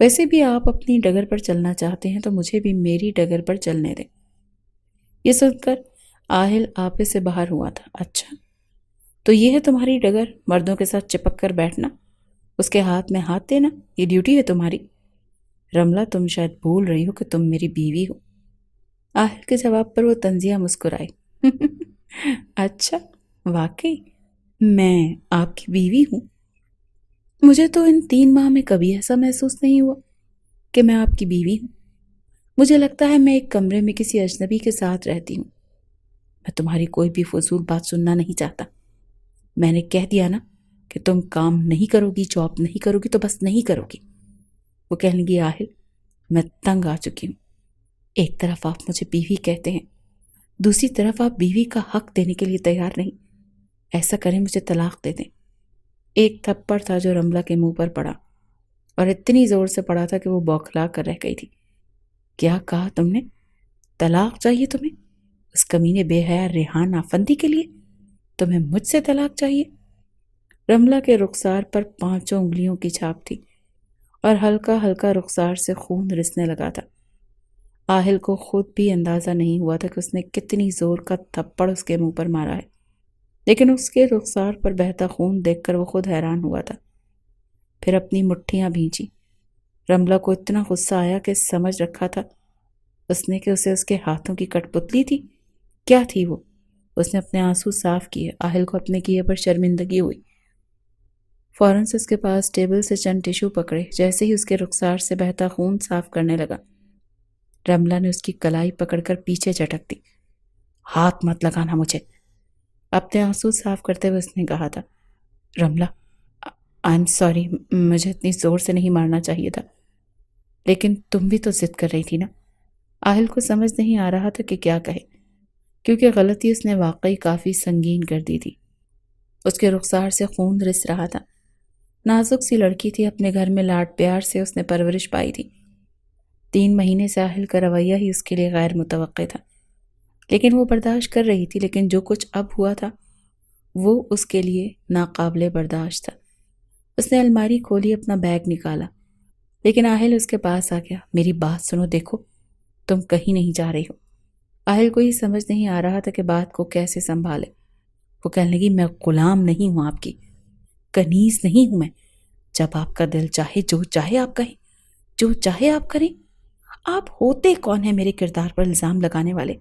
ویسے بھی آپ اپنی ڈگر پر چلنا چاہتے ہیں تو مجھے بھی میری ڈگر پر چلنے دیں۔ یہ سن کر آہل آپے سے باہر ہوا تھا۔ اچھا تو یہ ہے تمہاری ڈگر، مردوں کے ساتھ چپک کر بیٹھنا؟ اس کے ہاتھ میں ہاتھ دینا یہ ڈیوٹی ہے تمہاری؟ رملہ تم شاید بھول رہی ہو کہ تم میری بیوی ہو۔ آہل کے جواب پر وہ طنزیہ مسکرائی۔ اچھا، واقعی میں آپ کی بیوی ہوں؟ مجھے تو ان 3 ماہ میں کبھی ایسا محسوس نہیں ہوا کہ میں آپ کی بیوی ہوں۔ مجھے لگتا ہے میں ایک کمرے میں کسی اجنبی کے ساتھ رہتی ہوں۔ میں تمہاری کوئی بھی فضول بات سننا نہیں چاہتا۔ میں نے کہہ دیا نا کہ تم کام نہیں کرو گی، جاب نہیں کرو گی تو بس نہیں کرو گی۔ وہ کہنے لگی، آہل میں تنگ آ چکی ہوں۔ ایک طرف آپ مجھے بیوی کہتے ہیں، دوسری طرف آپ بیوی کا حق دینے کے لیے تیار نہیں۔ ایسا کریں مجھے طلاق دے دیں۔ ایک تھپڑ تھا جو رملہ کے منہ پر پڑا، اور اتنی زور سے پڑا تھا کہ وہ بوکھلا کر رہ گئی تھی۔ کیا کہا تم نے؟ طلاق چاہیے تمہیں؟ اس کمینے بے حیا ریحان آفندی کے لیے تمہیں مجھ سے طلاق چاہیے؟ رملہ کے رخسار پر 5 انگلیوں کی چھاپ تھی اور ہلکا ہلکا رخسار سے خون رسنے لگا تھا۔ آہل کو خود بھی اندازہ نہیں ہوا تھا کہ اس نے کتنی زور کا تھپڑ اس کے منہ پر مارا ہے، لیکن اس کے رخسار پر بہتا خون دیکھ کر وہ خود حیران ہوا تھا۔ پھر اپنی مٹھیاں بھینچی۔ رملہ کو اتنا غصہ آیا کہ سمجھ رکھا تھا اس نے کہ اسے اس کے ہاتھوں کی کٹ پتلی تھی۔ کیا تھی وہ؟ اس نے اپنے آنسو صاف کیے۔ آہل کو اپنے کیے پر شرمندگی ہوئی۔ فوراً سے اس کے پاس ٹیبل سے چند ٹیشو پکڑے۔ جیسے ہی اس کے رخسار سے بہتا خون صاف کرنے لگا، رملہ نے اس کی کلائی پکڑ کر پیچھے جھٹک دی۔ ہاتھ مت لگانا مجھے، اپنے آنسو صاف کرتے ہوئے اس نے کہا تھا۔ رملہ آئی ایم سوری، مجھے اتنی زور سے نہیں مارنا چاہیے تھا، لیکن تم بھی تو ضد کر رہی تھی نا۔ آہل کو سمجھ نہیں آ رہا تھا کہ کیا کہے، کیونکہ غلطی اس نے واقعی کافی سنگین کر دی تھی۔ اس کے رخسار سے خون رس رہا تھا۔ نازک سی لڑکی تھی، اپنے گھر میں لاڈ پیار سے اس نے پرورش پائی تھی۔ 3 مہینے سے آہل کا رویہ ہی اس کے لیے غیر متوقع تھا، لیکن وہ برداشت کر رہی تھی۔ لیکن جو کچھ اب ہوا تھا وہ اس کے لیے ناقابل برداشت تھا۔ اس نے الماری کھولی، اپنا بیگ نکالا، لیکن آہل اس کے پاس آ گیا۔ میری بات سنو، دیکھو تم کہیں نہیں جا رہی ہو۔ آہل کو یہ سمجھ نہیں آ رہا تھا کہ بات کو کیسے سنبھالے۔ وہ کہنے لگی، میں غلام نہیں ہوں آپ کی، کنیز نہیں ہوں میں۔ جب آپ کا دل چاہے جو چاہے آپ کہیں، جو چاہے آپ کریں۔ آپ ہوتے کون ہیں میرے کردار پر الزام لگانے والے؟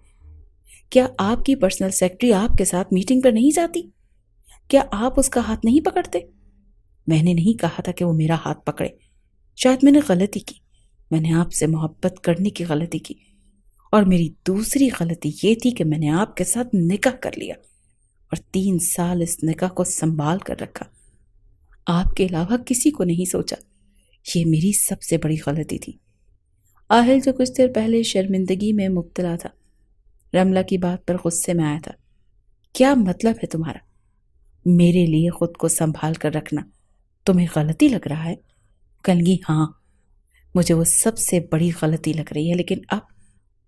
کیا آپ کی پرسنل سیکرٹری آپ کے ساتھ میٹنگ پر نہیں جاتی؟ کیا آپ اس کا ہاتھ نہیں پکڑتے؟ میں نے نہیں کہا تھا کہ وہ میرا ہاتھ پکڑے۔ شاید میں نے غلطی کی، میں نے آپ سے محبت کرنے کی غلطی کی، اور میری دوسری غلطی یہ تھی کہ میں نے آپ کے ساتھ نکاح کر لیا اور 3 سال اس نکاح کو سنبھال کر رکھا۔ آپ کے علاوہ کسی کو نہیں سوچا۔ یہ میری سب سے بڑی غلطی تھی۔ آہل جو کچھ دیر پہلے شرمندگی میں مبتلا تھا، رملہ کی بات پر غصے میں آیا تھا۔ کیا مطلب ہے تمہارا؟ میرے لیے خود کو سنبھال کر رکھنا تمہیں غلطی لگ رہا ہے؟ کہنگی، ہاں مجھے وہ سب سے بڑی غلطی لگ رہی ہے، لیکن اب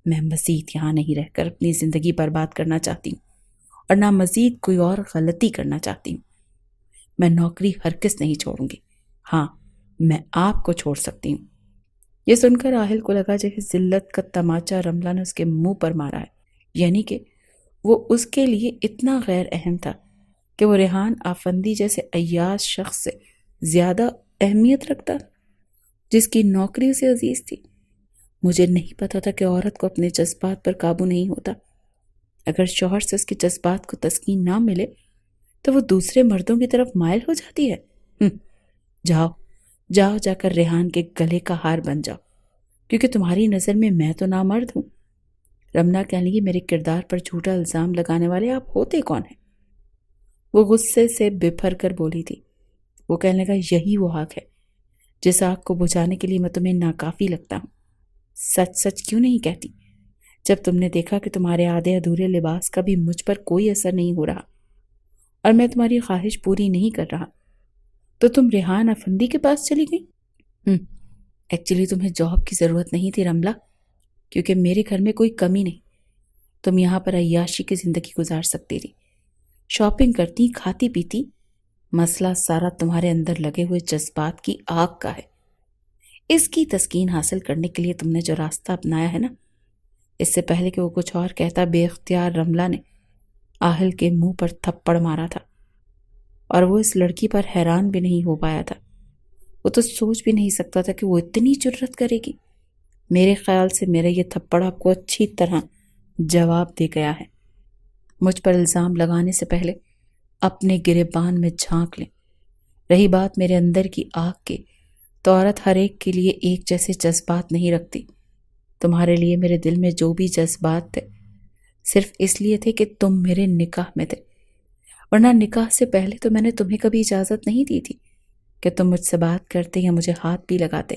میں مزید یہاں نہیں رہ کر اپنی زندگی برباد کرنا چاہتی ہوں، اور نہ مزید کوئی اور غلطی کرنا چاہتی ہوں۔ میں نوکری ہرگز نہیں چھوڑوں گی۔ ہاں، میں آپ کو چھوڑ سکتی ہوں۔ یہ سن کر آہل کو لگا جیسے ذلت کا تماچا رملہ نے اس کے منہ پر مارا ہے، یعنی کہ وہ اس کے لیے اتنا غیر اہم تھا کہ وہ ریحان آفندی جیسے عیاش شخص سے زیادہ اہمیت رکھتا، جس کی نوکری اسے عزیز تھی۔ مجھے نہیں پتا تھا کہ عورت کو اپنے جذبات پر قابو نہیں ہوتا۔ اگر شوہر سے اس کے جذبات کو تسکین نہ ملے تو وہ دوسرے مردوں کی طرف مائل ہو جاتی ہے۔ جاؤ جاؤ، جا کر ریحان کے گلے کا ہار بن جاؤ، کیونکہ تمہاری نظر میں تو نامرد ہوں۔ رملہ کہنے لگی، میرے کردار پر جھوٹا الزام لگانے والے آپ ہوتے کون ہیں؟ وہ غصے سے بپھر کر بولی تھی۔ وہ کہنے لگا، یہی وہ آگ ہے جس آگ کو بجھانے کے لیے میں تمہیں ناکافی لگتا ہوں۔ سچ سچ کیوں نہیں کہتی؟ جب تم نے دیکھا کہ تمہارے آدھے ادھورے لباس کا بھی مجھ پر کوئی اثر نہیں ہو رہا اور میں تمہاری خواہش پوری نہیں کر رہا، تو تم ریحان افندی کے پاس چلی گئی۔ ایکچولی تمہیں جاب کی ضرورت نہیں تھی رملہ، کیونکہ میرے گھر میں کوئی کمی نہیں۔ تم یہاں پر عیاشی کی زندگی گزار سکتی تھی، شاپنگ کرتی، کھاتی پیتی۔ مسئلہ سارا تمہارے اندر لگے ہوئے جذبات کی آگ کا ہے۔ اس کی تسکین حاصل کرنے کے لیے تم نے جو راستہ اپنایا ہے نا۔ اس سے پہلے کہ وہ کچھ اور کہتا، بے اختیار رملہ نے آہل کے منہ پر تھپڑ مارا تھا، اور وہ اس لڑکی پر حیران بھی نہیں ہو پایا تھا وہ تو سوچ بھی نہیں سکتا تھا کہ وہ اتنی جرت کرے گی۔ میرے خیال سے میرا یہ تھپڑ آپ کو اچھی طرح جواب دے گیا ہے۔ مجھ پر الزام لگانے سے پہلے اپنے گریبان میں جھانک لیں۔ رہی بات میرے اندر کی آگ کی، تو عورت ہر ایک کے لیے ایک جیسے جذبات نہیں رکھتی۔ تمہارے لیے میرے دل میں جو بھی جذبات تھے صرف اس لیے تھے کہ تم میرے نکاح میں تھے، ورنہ نکاح سے پہلے تو میں نے تمہیں کبھی اجازت نہیں دی تھی کہ تم مجھ سے بات کرتے یا مجھے ہاتھ بھی لگاتے۔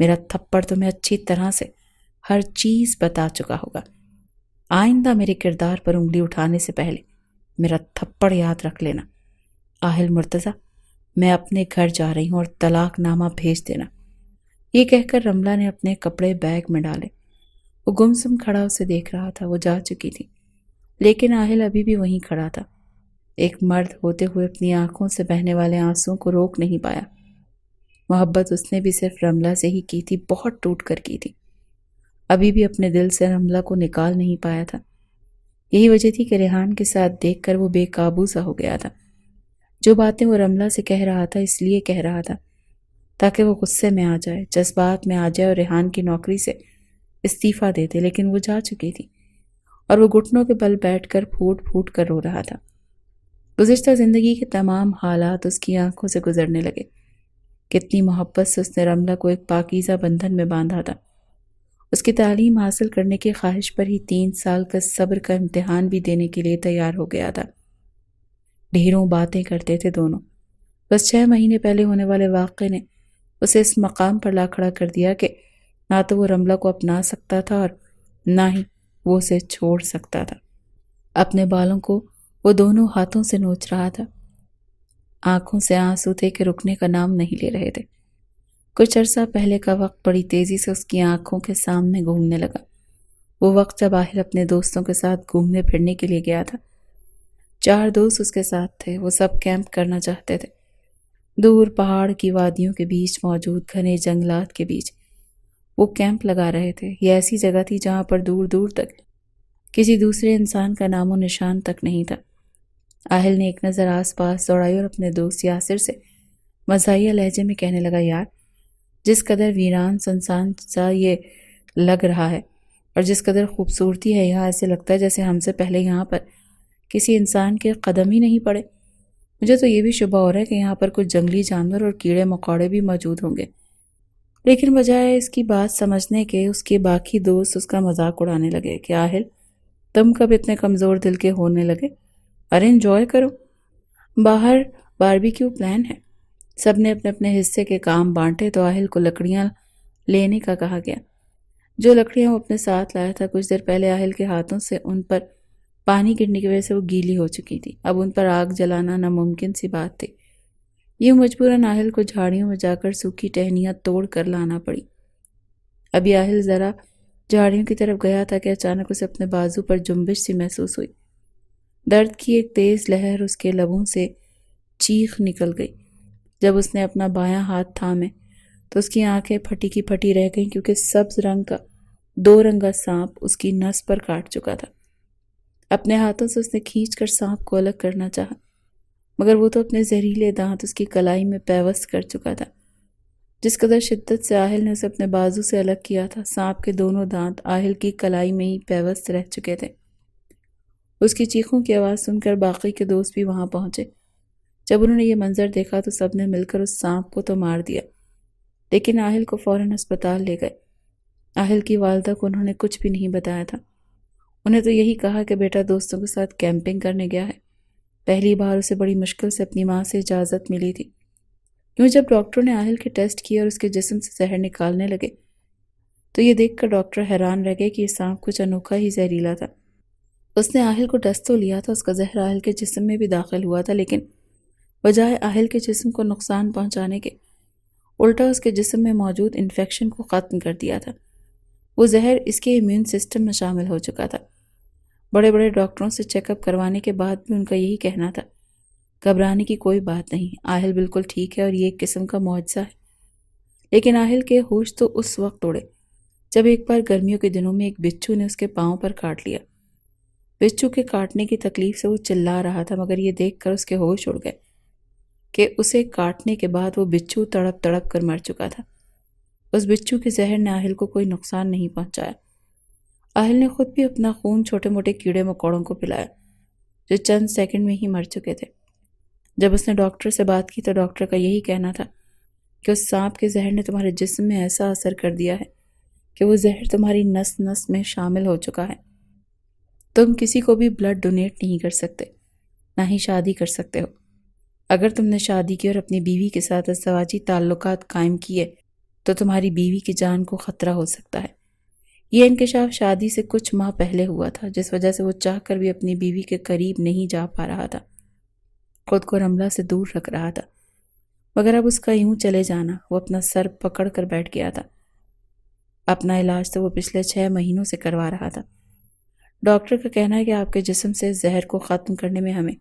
میرا تھپڑ تمہیں اچھی طرح سے ہر چیز بتا چکا ہوگا۔ آئندہ میرے کردار پر انگلی اٹھانے سے پہلے میرا تھپڑ یاد رکھ لینا۔ آہل مرتضیٰ، میں اپنے گھر جا رہی ہوں اور طلاق نامہ بھیج دینا۔ یہ کہہ کر رملہ نے اپنے کپڑے بیگ میں ڈالے۔ وہ گمسم کھڑا اسے دیکھ رہا تھا۔ وہ جا چکی تھی، لیکن آہل ابھی بھی وہیں کھڑا تھا۔ ایک مرد ہوتے ہوئے اپنی آنکھوں سے بہنے والے آنسوں کو روک نہیں پایا۔ محبت اس نے بھی صرف رملہ سے ہی کی تھی، بہت ٹوٹ کر کی تھی۔ ابھی بھی اپنے دل سے رملہ کو نکال نہیں پایا تھا۔ یہی وجہ تھی کہ ریحان کے ساتھ دیکھ کر وہ بے قابو سا ہو گیا تھا۔ جو باتیں وہ رملہ سے کہہ رہا تھا اس لیے کہہ رہا تھا تاکہ وہ غصے میں آ جائے، جذبات میں آ جائے اور ریحان کی نوکری سے استعفیٰ دے دے، لیکن وہ جا چکی تھی اور وہ گھٹنوں کے بل بیٹھ کر پھوٹ پھوٹ کر رو رہا تھا۔ گزشتہ زندگی کے تمام حالات اس کی آنکھوں سے گزرنے لگے۔ کتنی محبت سے اس نے رملہ کو ایک پاکیزہ بندھن میں باندھا تھا۔ اس کی تعلیم حاصل کرنے کی خواہش پر ہی 3 سال کا صبر کا امتحان بھی دینے کے لیے تیار ہو گیا تھا۔ ڈھیروں باتیں کرتے تھے دونوں۔ بس 6 مہینے پہلے ہونے والے واقعے نے اسے اس مقام پر لا کھڑا کر دیا کہ نہ تو وہ رملہ کو اپنا سکتا تھا اور نہ ہی وہ اسے چھوڑ سکتا تھا۔ اپنے بالوں کو وہ دونوں ہاتھوں سے نوچ رہا تھا۔ آنکھوں سے آنسو تھے کہ رکنے کا نام نہیں لے رہے تھے۔ کچھ عرصہ پہلے کا وقت بڑی تیزی سے اس کی آنکھوں کے سامنے گھومنے لگا۔ وہ وقت جب آہل اپنے دوستوں کے ساتھ گھومنے پھرنے کے لیے گیا تھا۔ 4 دوست اس کے ساتھ تھے۔ وہ سب کیمپ کرنا چاہتے تھے، دور پہاڑ کی وادیوں کے بیچ موجود گھنے جنگلات کے بیچ وہ کیمپ لگا رہے تھے۔ یہ ایسی جگہ تھی جہاں پر دور دور تک کسی دوسرے انسان کا نام و نشان تک نہیں تھا۔ آہل نے ایک نظر آس پاس دوڑائی اور اپنے دوست یاسر سے مزاحیہ لہجے میں کہنے لگا، یار جس قدر ویران سنسان سا یہ لگ رہا ہے اور جس قدر خوبصورتی ہے یہاں، ایسے لگتا ہے جیسے ہم سے پہلے یہاں پر کسی انسان کے قدم ہی نہیں پڑے۔ مجھے تو یہ بھی شبہ ہو رہا ہے کہ یہاں پر کچھ جنگلی جانور اور کیڑے مکوڑے بھی موجود ہوں گے۔ لیکن بجائے اس کی بات سمجھنے کے اس کے باقی دوست اس کا مذاق اڑانے لگے کہ آہل تم کب اتنے کمزور دل کے ہونے لگے؟ ارے انجوائے کرو، باہر باربیکیو پلان ہے۔ سب نے اپنے اپنے حصے کے کام بانٹے تو آہل کو لکڑیاں لینے کا کہا گیا۔ جو لکڑیاں وہ اپنے ساتھ لایا تھا کچھ دیر پہلے آہل کے ہاتھوں سے ان پر پانی گرنے کی وجہ سے وہ گیلی ہو چکی تھی۔ اب ان پر آگ جلانا ناممکن سی بات تھی۔ یہ مجبوراً آہل کو جھاڑیوں میں جا کر سوکھی ٹہنیاں توڑ کر لانا پڑی۔ ابھی آہل ذرا جھاڑیوں کی طرف گیا تھا کہ اچانک اسے اپنے بازو پر جنبش سی محسوس ہوئی۔ درد کی ایک تیز لہر اس کے لبوں سے چیخ نکل گئی۔ جب اس نے اپنا بایاں ہاتھ تھامے تو اس کی آنکھیں پھٹی کی پھٹی رہ گئیں، کیونکہ سبز رنگ کا 2 رنگا سانپ اس کی نس پر کاٹ چکا تھا۔ اپنے ہاتھوں سے اس نے کھینچ کر سانپ کو الگ کرنا چاہا، مگر وہ تو اپنے زہریلے دانت اس کی کلائی میں پیوست کر چکا تھا۔ جس قدر شدت سے آہل نے اسے اپنے بازو سے الگ کیا تھا، سانپ کے دونوں دانت آہل کی کلائی میں ہی پیوست رہ چکے تھے۔ اس کی چیخوں کی آواز سن کر باقی کے دوست بھی وہاں پہنچے۔ جب انہوں نے یہ منظر دیکھا تو سب نے مل کر اس سانپ کو تو مار دیا، لیکن آہل کو فوراً اسپتال لے گئے۔ آہل کی والدہ کو انہوں نے کچھ بھی نہیں بتایا تھا۔ انہیں تو یہی کہا کہ بیٹا دوستوں کے ساتھ کیمپنگ کرنے گیا ہے۔ پہلی بار اسے بڑی مشکل سے اپنی ماں سے اجازت ملی تھی۔ کیوں جب ڈاکٹر نے آہل کے ٹیسٹ کیے اور اس کے جسم سے زہر نکالنے لگے تو یہ دیکھ کر ڈاکٹر حیران رہ گئے کہ یہ سانپ کچھ انوکھا ہی زہریلا تھا۔ اس نے آہل کو ڈس تو لیا تھا، اس کا زہر آہل کے جسم میں بھی داخل ہوا تھا، لیکن بجائے آہل کے جسم کو نقصان پہنچانے کے الٹا اس کے جسم میں موجود انفیکشن کو ختم کر دیا تھا۔ وہ زہر اس کے امیون سسٹم میں شامل ہو چکا تھا۔ بڑے بڑے ڈاکٹروں سے چیک اپ کروانے کے بعد بھی ان کا یہی کہنا تھا، گھبرانے کی کوئی بات نہیں، آہل بالکل ٹھیک ہے اور یہ ایک قسم کا معجزہ ہے۔ لیکن آہل کے ہوش تو اس وقت اڑے جب ایک بار گرمیوں کے دنوں میں ایک بچھو نے اس کے پاؤں پر کاٹ لیا۔ بچھو کے کاٹنے کی تکلیف سے وہ چلا رہا تھا، مگر یہ دیکھ کر اس کے ہوش اڑ گئے۔ کہ اسے کاٹنے کے بعد وہ بچھو تڑپ تڑپ کر مر چکا تھا۔ اس بچھو کے زہر نے آہل کو کوئی نقصان نہیں پہنچایا۔ آہل نے خود بھی اپنا خون چھوٹے موٹے کیڑے مکوڑوں کو پلایا جو چند سیکنڈ میں ہی مر چکے تھے۔ جب اس نے ڈاکٹر سے بات کی تو ڈاکٹر کا یہی کہنا تھا کہ اس سانپ کے زہر نے تمہارے جسم میں ایسا اثر کر دیا ہے کہ وہ زہر تمہاری نس نس میں شامل ہو چکا ہے۔ تم کسی کو بھی بلڈ ڈونیٹ نہیں کر سکتے، نہ ہی شادی کر سکتے ہو۔ اگر تم نے شادی کی اور اپنی بیوی کے ساتھ ازدواجی تعلقات قائم کیے تو تمہاری بیوی کی جان کو خطرہ ہو سکتا ہے۔ یہ انکشاف شادی سے کچھ ماہ پہلے ہوا تھا، جس وجہ سے وہ چاہ کر بھی اپنی بیوی کے قریب نہیں جا پا رہا تھا، خود کو رملہ سے دور رکھ رہا تھا۔ مگر اب اس کا یوں چلے جانا، وہ اپنا سر پکڑ کر بیٹھ گیا تھا۔ اپنا علاج تو وہ پچھلے 6 مہینوں سے کروا رہا تھا۔ ڈاکٹر کا کہنا ہے کہ آپ کے جسم سے زہر کو ختم کرنے میں ہمیں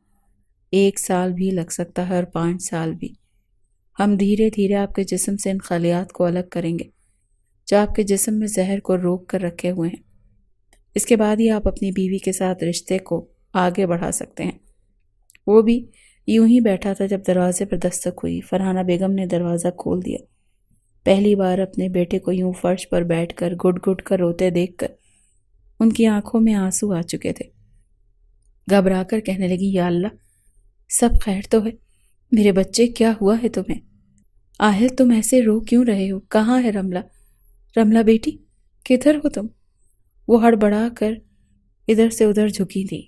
1 سال بھی لگ سکتا ہے اور 5 سال بھی۔ ہم دھیرے دھیرے آپ کے جسم سے ان خلیات کو الگ کریں گے جو آپ کے جسم میں زہر کو روک کر رکھے ہوئے ہیں۔ اس کے بعد ہی آپ اپنی بیوی کے ساتھ رشتے کو آگے بڑھا سکتے ہیں۔ وہ بھی یوں ہی بیٹھا تھا جب دروازے پر دستک ہوئی۔ فرحانہ بیگم نے دروازہ کھول دیا۔ پہلی بار اپنے بیٹے کو یوں فرش پر بیٹھ کر گھٹ گھٹ کر روتے دیکھ کر ان کی آنکھوں میں آنسو آ چکے تھے۔ گھبرا کر کہنے لگی، یا اللہ، سب خیر تو ہے؟ میرے بچے، کیا ہوا ہے تمہیں؟ آہل، تم ایسے رو کیوں رہے ہو؟ کہاں ہے رملہ؟ رملہ بیٹی، کدھر ہو تم؟ وہ ہڑبڑا کر ادھر سے ادھر جھکی تھی،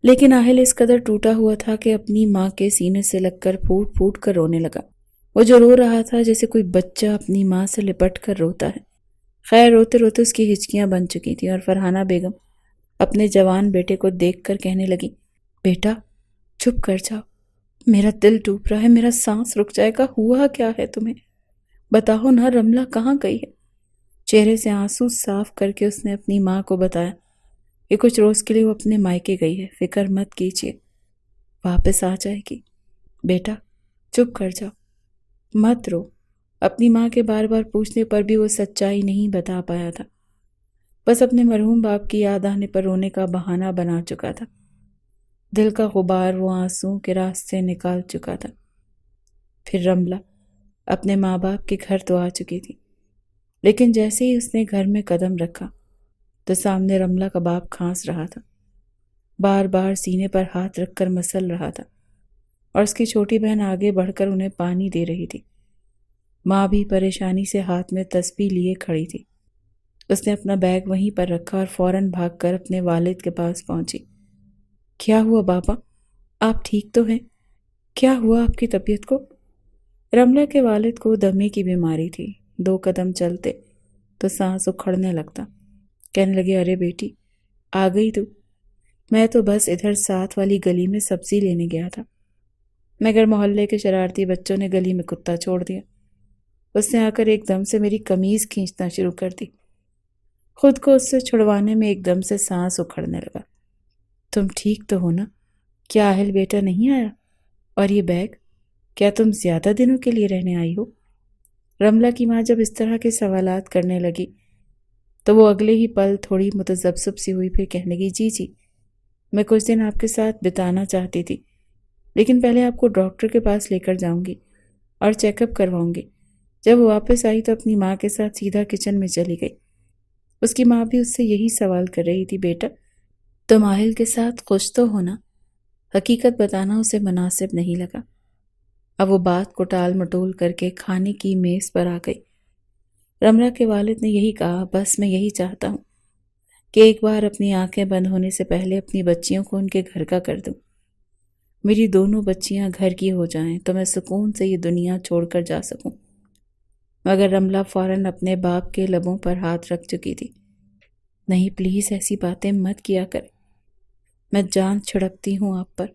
لیکن آہل اس قدر ٹوٹا ہوا تھا کہ اپنی ماں کے سینے سے لگ کر پھوٹ پھوٹ کر رونے لگا۔ وہ جو رو رہا تھا جیسے کوئی بچہ اپنی ماں سے لپٹ کر روتا ہے۔ خیر، روتے روتے اس کی ہچکیاں بن چکی تھیں اور فرحانہ بیگم اپنے جوان بیٹے کو دیکھ کر کہنے لگی، بیٹا چپ کر جاؤ، میرا دل ڈوب رہا ہے، میرا سانس رک جائے گا۔ ہوا کیا ہے تمہیں؟ بتاؤ نا، رملہ کہاں گئی ہے؟ چہرے سے آنسو صاف کر کے اس نے اپنی ماں کو بتایا کہ کچھ روز کے لیے وہ اپنے مائکے گئی ہے، فکر مت کیجیے، واپس آ جائے گی۔ بیٹا چپ کر جاؤ، مت رو۔ اپنی ماں کے بار بار پوچھنے پر بھی وہ سچائی نہیں بتا پایا تھا، بس اپنے مرحوم باپ کی یاد آنے پر رونے کا بہانہ بنا چکا تھا۔ دل کا غبار وہ آنسوؤں کے راستے نکال چکا تھا۔ پھر رملہ اپنے ماں باپ کے گھر تو آ چکی تھی، لیکن جیسے ہی اس نے گھر میں قدم رکھا تو سامنے رملہ کا باپ کھانس رہا تھا، بار بار سینے پر ہاتھ رکھ کر مسل رہا تھا، اور اس کی چھوٹی بہن آگے بڑھ کر انہیں پانی دے رہی تھی۔ ماں بھی پریشانی سے ہاتھ میں تسبیح لیے کھڑی تھی۔ اس نے اپنا بیگ وہیں پر رکھا اور فوراً بھاگ کر اپنے والد کے پاس پہنچی۔ کیا ہوا بابا؟ آپ ٹھیک تو ہیں؟ کیا ہوا آپ کی طبیعت کو؟ رملہ کے والد کو دمے کی بیماری تھی۔ 2 قدم چلتے تو سانس اکھڑنے لگتا۔ کہنے لگے، ارے بیٹی، آ گئی تو؟ میں تو بس ادھر ساتھ والی گلی میں سبزی لینے گیا تھا، مگر محلے کے شرارتی بچوں نے گلی میں کتا چھوڑ دیا۔ اس نے آ کر ایک دم سے میری قمیض کھینچنا شروع کر دی۔ خود کو اس سے چھڑوانے میں ایک دم سے سانس اکھڑنے لگا۔ تم ٹھیک تو ہو نا؟ کیا آہل بیٹا نہیں آیا؟ اور یہ بیگ، کیا تم زیادہ دنوں کے لیے رہنے آئی ہو؟ رملہ کی ماں جب اس طرح کے سوالات کرنے لگی تو وہ اگلے ہی پل تھوڑی متذبذب سی ہوئی، پھر کہنے لگی، جی میں کچھ دن آپ کے ساتھ بتانا چاہتی تھی، لیکن پہلے آپ کو ڈاکٹر کے پاس لے کر جاؤں گی اور چیک اپ کرواؤں گی۔ جب وہ واپس آئی تو اپنی ماں کے ساتھ سیدھا کچن میں چلی گئی۔ اس کی ماں بھی اس سے یہی سوال کر رہی تھی، بیٹا تم آہل کے ساتھ خوش تو ہو نا؟ حقیقت بتانا اسے مناسب نہیں لگا۔ اب وہ بات کو ٹال مٹول کر کے کھانے کی میز پر آ گئی۔ رملہ کے والد نے یہی کہا، بس میں یہی چاہتا ہوں کہ ایک بار اپنی آنکھیں بند ہونے سے پہلے اپنی بچیوں کو ان کے گھر کا کر دوں۔ میری دونوں بچیاں گھر کی ہو جائیں تو میں سکون سے یہ دنیا چھوڑ کر جا سکوں۔ مگر رملہ فوراً اپنے باپ کے لبوں پر ہاتھ رکھ چکی تھی۔ نہیں، پلیز ایسی باتیں مت کیا کریں، میں جان چھڑکتی ہوں آپ پر،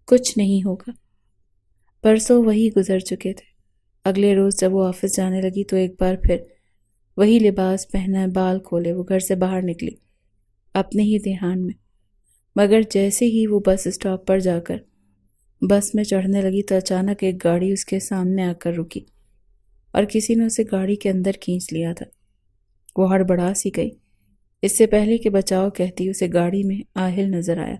کچھ نہیں ہوگا۔ پرسوں وہی گزر چکے تھے۔ اگلے روز جب وہ آفس جانے لگی تو ایک بار پھر وہی لباس پہنا، بال کھولے وہ گھر سے باہر نکلی اپنے ہی دھیان میں۔ مگر جیسے ہی وہ بس اسٹاپ پر جا کر بس میں چڑھنے لگی تو اچانک ایک گاڑی اس کے سامنے آ کر رکی اور کسی نے اسے گاڑی کے اندر کھینچ لیا تھا۔ وہ ہڑبڑا سی گئی۔ اس سے پہلے کہ بچاؤ کہتی، اسے گاڑی میں آہل نظر آیا،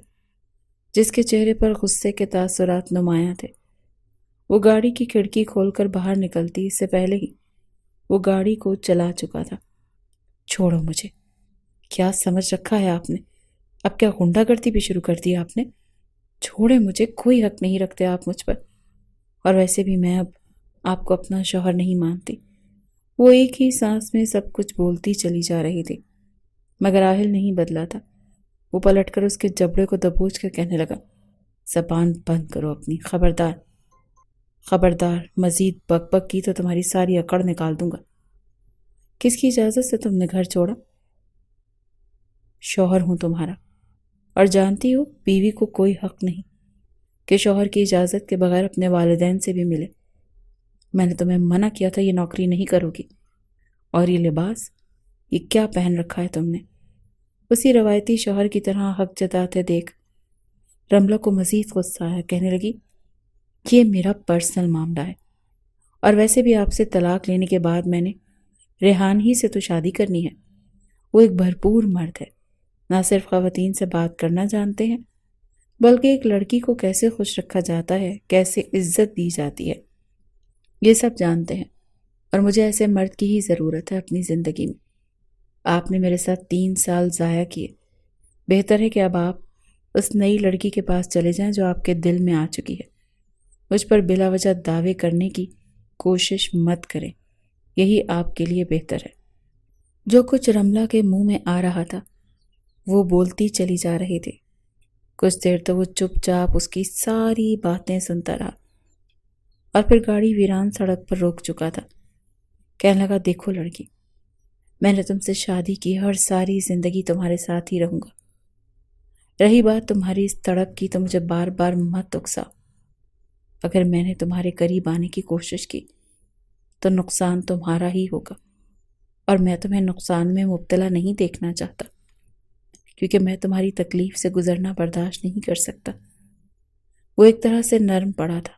جس کے چہرے پر غصے کے تاثرات نمایاں تھے۔ وہ گاڑی کی کھڑکی کھول کر باہر نکلتی اس سے پہلے ہی وہ گاڑی کو چلا چکا تھا۔ چھوڑو مجھے، کیا سمجھ رکھا ہے آپ نے؟ اب کیا غنڈہ گردی بھی شروع کر دی آپ نے؟ چھوڑے مجھے، کوئی حق نہیں رکھتے آپ مجھ پر، اور ویسے بھی میں اب آپ کو اپنا شوہر نہیں مانتی۔ وہ ایک ہی سانس میں سب کچھ بولتی چلی جا رہی تھی، مگر آہل نہیں بدلا تھا۔ وہ پلٹ کر اس کے جبڑے کو دبوچ کر کہنے لگا، زبان بند کرو اپنی، خبردار خبردار، مزید بک بک کی تو تمہاری ساری اکڑ نکال دوں گا۔ کس کی اجازت سے تم نے گھر چھوڑا؟ شوہر ہوں تمہارا، اور جانتی ہو بیوی کو کوئی حق نہیں کہ شوہر کی اجازت کے بغیر اپنے والدین سے بھی ملے۔ میں نے تمہیں منع کیا تھا یہ نوکری نہیں کرو گی، اور یہ لباس، یہ کیا پہن رکھا ہے تم نے؟ اسی روایتی شوہر کی طرح حق جتاتے دیکھ رملہ کو مزید غصہ آیا، کہنے لگی، یہ میرا پرسنل معاملہ ہے، اور ویسے بھی آپ سے طلاق لینے کے بعد میں نے ریحان ہی سے تو شادی کرنی ہے۔ وہ ایک بھرپور مرد ہے، نہ صرف خواتین سے بات کرنا جانتے ہیں بلکہ ایک لڑکی کو کیسے خوش رکھا جاتا ہے، کیسے عزت دی جاتی ہے، یہ سب جانتے ہیں، اور مجھے ایسے مرد کی ہی ضرورت ہے اپنی زندگی میں۔ آپ نے میرے ساتھ 3 سال ضائع کیے، بہتر ہے کہ اب آپ اس نئی لڑکی کے پاس چلے جائیں جو آپ کے دل میں آ چکی ہے۔ مجھ پر بلا وجہ دعوے کرنے کی کوشش مت کریں، یہی آپ کے لیے بہتر ہے۔ جو کچھ رملہ کے منہ میں آ رہا تھا وہ بولتی چلی جا رہی تھی۔ کچھ دیر تو وہ چپ چاپ اس کی ساری باتیں سنتا رہا، اور پھر گاڑی ویران سڑک پر روک چکا تھا۔ کہنے لگا، دیکھو لڑکی، میں نے تم سے شادی کی اور ساری زندگی تمہارے ساتھ ہی رہوں گا۔ رہی بات تمہاری اس تڑپ کی تو مجھے بار بار مت اکسا۔ اگر میں نے تمہارے قریب آنے کی کوشش کی تو نقصان تمہارا ہی ہوگا، اور میں تمہیں نقصان میں مبتلا نہیں دیکھنا چاہتا، کیونکہ میں تمہاری تکلیف سے گزرنا برداشت نہیں کر سکتا۔ وہ ایک طرح سے نرم پڑا تھا،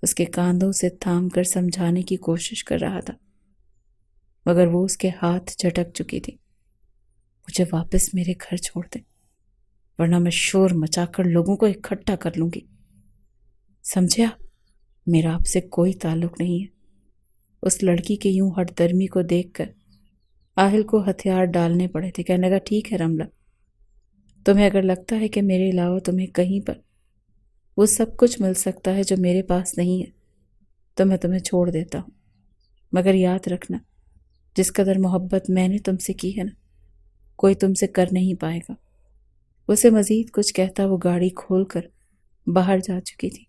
اس کے کاندھوں سے تھام کر سمجھانے کی کوشش کر رہا تھا، مگر وہ اس کے ہاتھ جھٹک چکی تھی۔ مجھے واپس میرے گھر چھوڑ دے، ورنہ میں شور مچا کر لوگوں کو اکٹھا کر لوں گی، سمجھے آپ؟ میرا آپ سے کوئی تعلق نہیں ہے۔ اس لڑکی کے یوں ہٹ درمی کو دیکھ کر آہل کو ہتھیار ڈالنے پڑے تھے۔ کہنے لگا، ٹھیک ہے رملہ، تمہیں اگر لگتا ہے کہ میرے علاوہ تمہیں کہیں پر وہ سب کچھ مل سکتا ہے جو میرے پاس نہیں ہے تو میں تمہیں چھوڑ دیتا ہوں، مگر یاد رکھنا، جس قدر محبت میں نے تم سے کی ہے نا، کوئی تم سے کر نہیں پائے گا۔ اسے مزید کچھ کہتا وہ گاڑی کھول کر باہر جا چکی تھی۔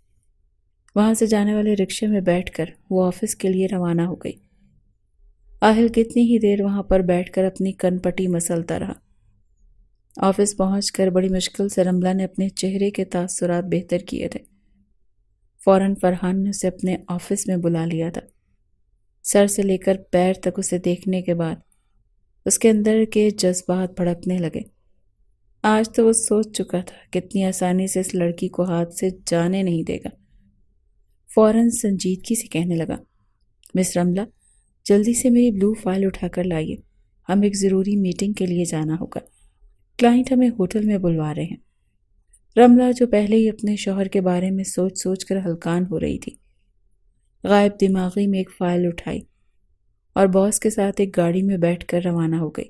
وہاں سے جانے والے رکشے میں بیٹھ کر وہ آفس کے لیے روانہ ہو گئی۔ آہل کتنی ہی دیر وہاں پر بیٹھ کر اپنی کن پٹی مسلتا رہا۔ آفس پہنچ کر بڑی مشکل سے رملہ نے اپنے چہرے کے تاثرات بہتر کیے تھے۔ فوراً فرحان نے اسے اپنے آفس میں بلا لیا تھا۔ سر سے لے کر پیر تک اسے دیکھنے کے بعد اس کے اندر کے جذبات بھڑکنے لگے۔ آج تو وہ سوچ چکا تھا کتنی آسانی سے اس لڑکی کو ہاتھ سے جانے نہیں دے گا۔ فوراً سنجیدگی سے کہنے لگا، مس رملہ، جلدی سے میری بلو فائل اٹھا کر لائیے، ہم ایک ضروری میٹنگ کے لیے جانا ہوگا، کلائنٹ ہمیں ہوٹل میں بلوا رہے ہیں۔ رملہ جو پہلے ہی اپنے شوہر کے بارے میں سوچ سوچ کر ہلکان ہو رہی تھی، غائب دماغی میں ایک فائل اٹھائی اور باس کے ساتھ ایک گاڑی میں بیٹھ کر روانہ ہو گئی۔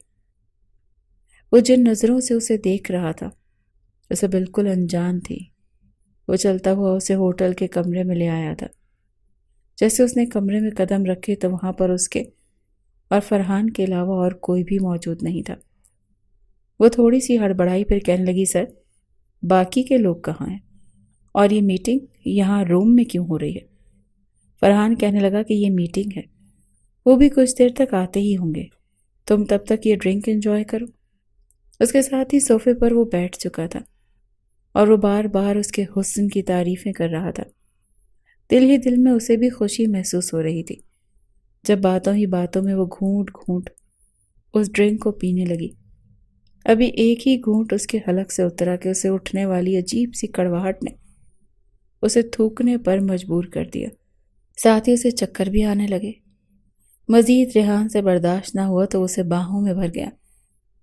وہ جن نظروں سے اسے دیکھ رہا تھا اسے بالکل انجان تھی۔ وہ چلتا ہوا اسے ہوٹل کے کمرے میں لے آیا تھا۔ جیسے اس نے کمرے میں قدم رکھے تو وہاں پر اس کے اور فرحان کے علاوہ اور کوئی بھی موجود نہیں تھا۔ وہ تھوڑی سی ہڑبڑائی پھر کہنے لگی، سر، باقی کے لوگ کہاں ہیں، اور یہ میٹنگ یہاں روم میں کیوں ہو رہی ہے؟ فرحان کہنے لگا کہ یہ میٹنگ ہے، وہ بھی کچھ دیر تک آتے ہی ہوں گے، تم تب تک یہ ڈرنک انجوائے کرو۔ اس کے ساتھ ہی صوفے پر وہ بیٹھ چکا تھا اور وہ بار بار اس کے حسن کی تعریفیں کر رہا تھا۔ دل ہی دل میں اسے بھی خوشی محسوس ہو رہی تھی جب باتوں ہی باتوں میں وہ گھونٹ گھونٹ اس ڈرنک کو پینے لگی۔ ابھی ایک ہی گھونٹ اس کے حلق سے اترا کہ اسے اٹھنے والی عجیب سی کڑواہٹ نے اسے تھوکنے پر مجبور کر دیا، ساتھ ہی اسے چکر بھی آنے لگے۔ مزید ریحان سے برداشت نہ ہوا تو اسے باہوں میں بھر گیا۔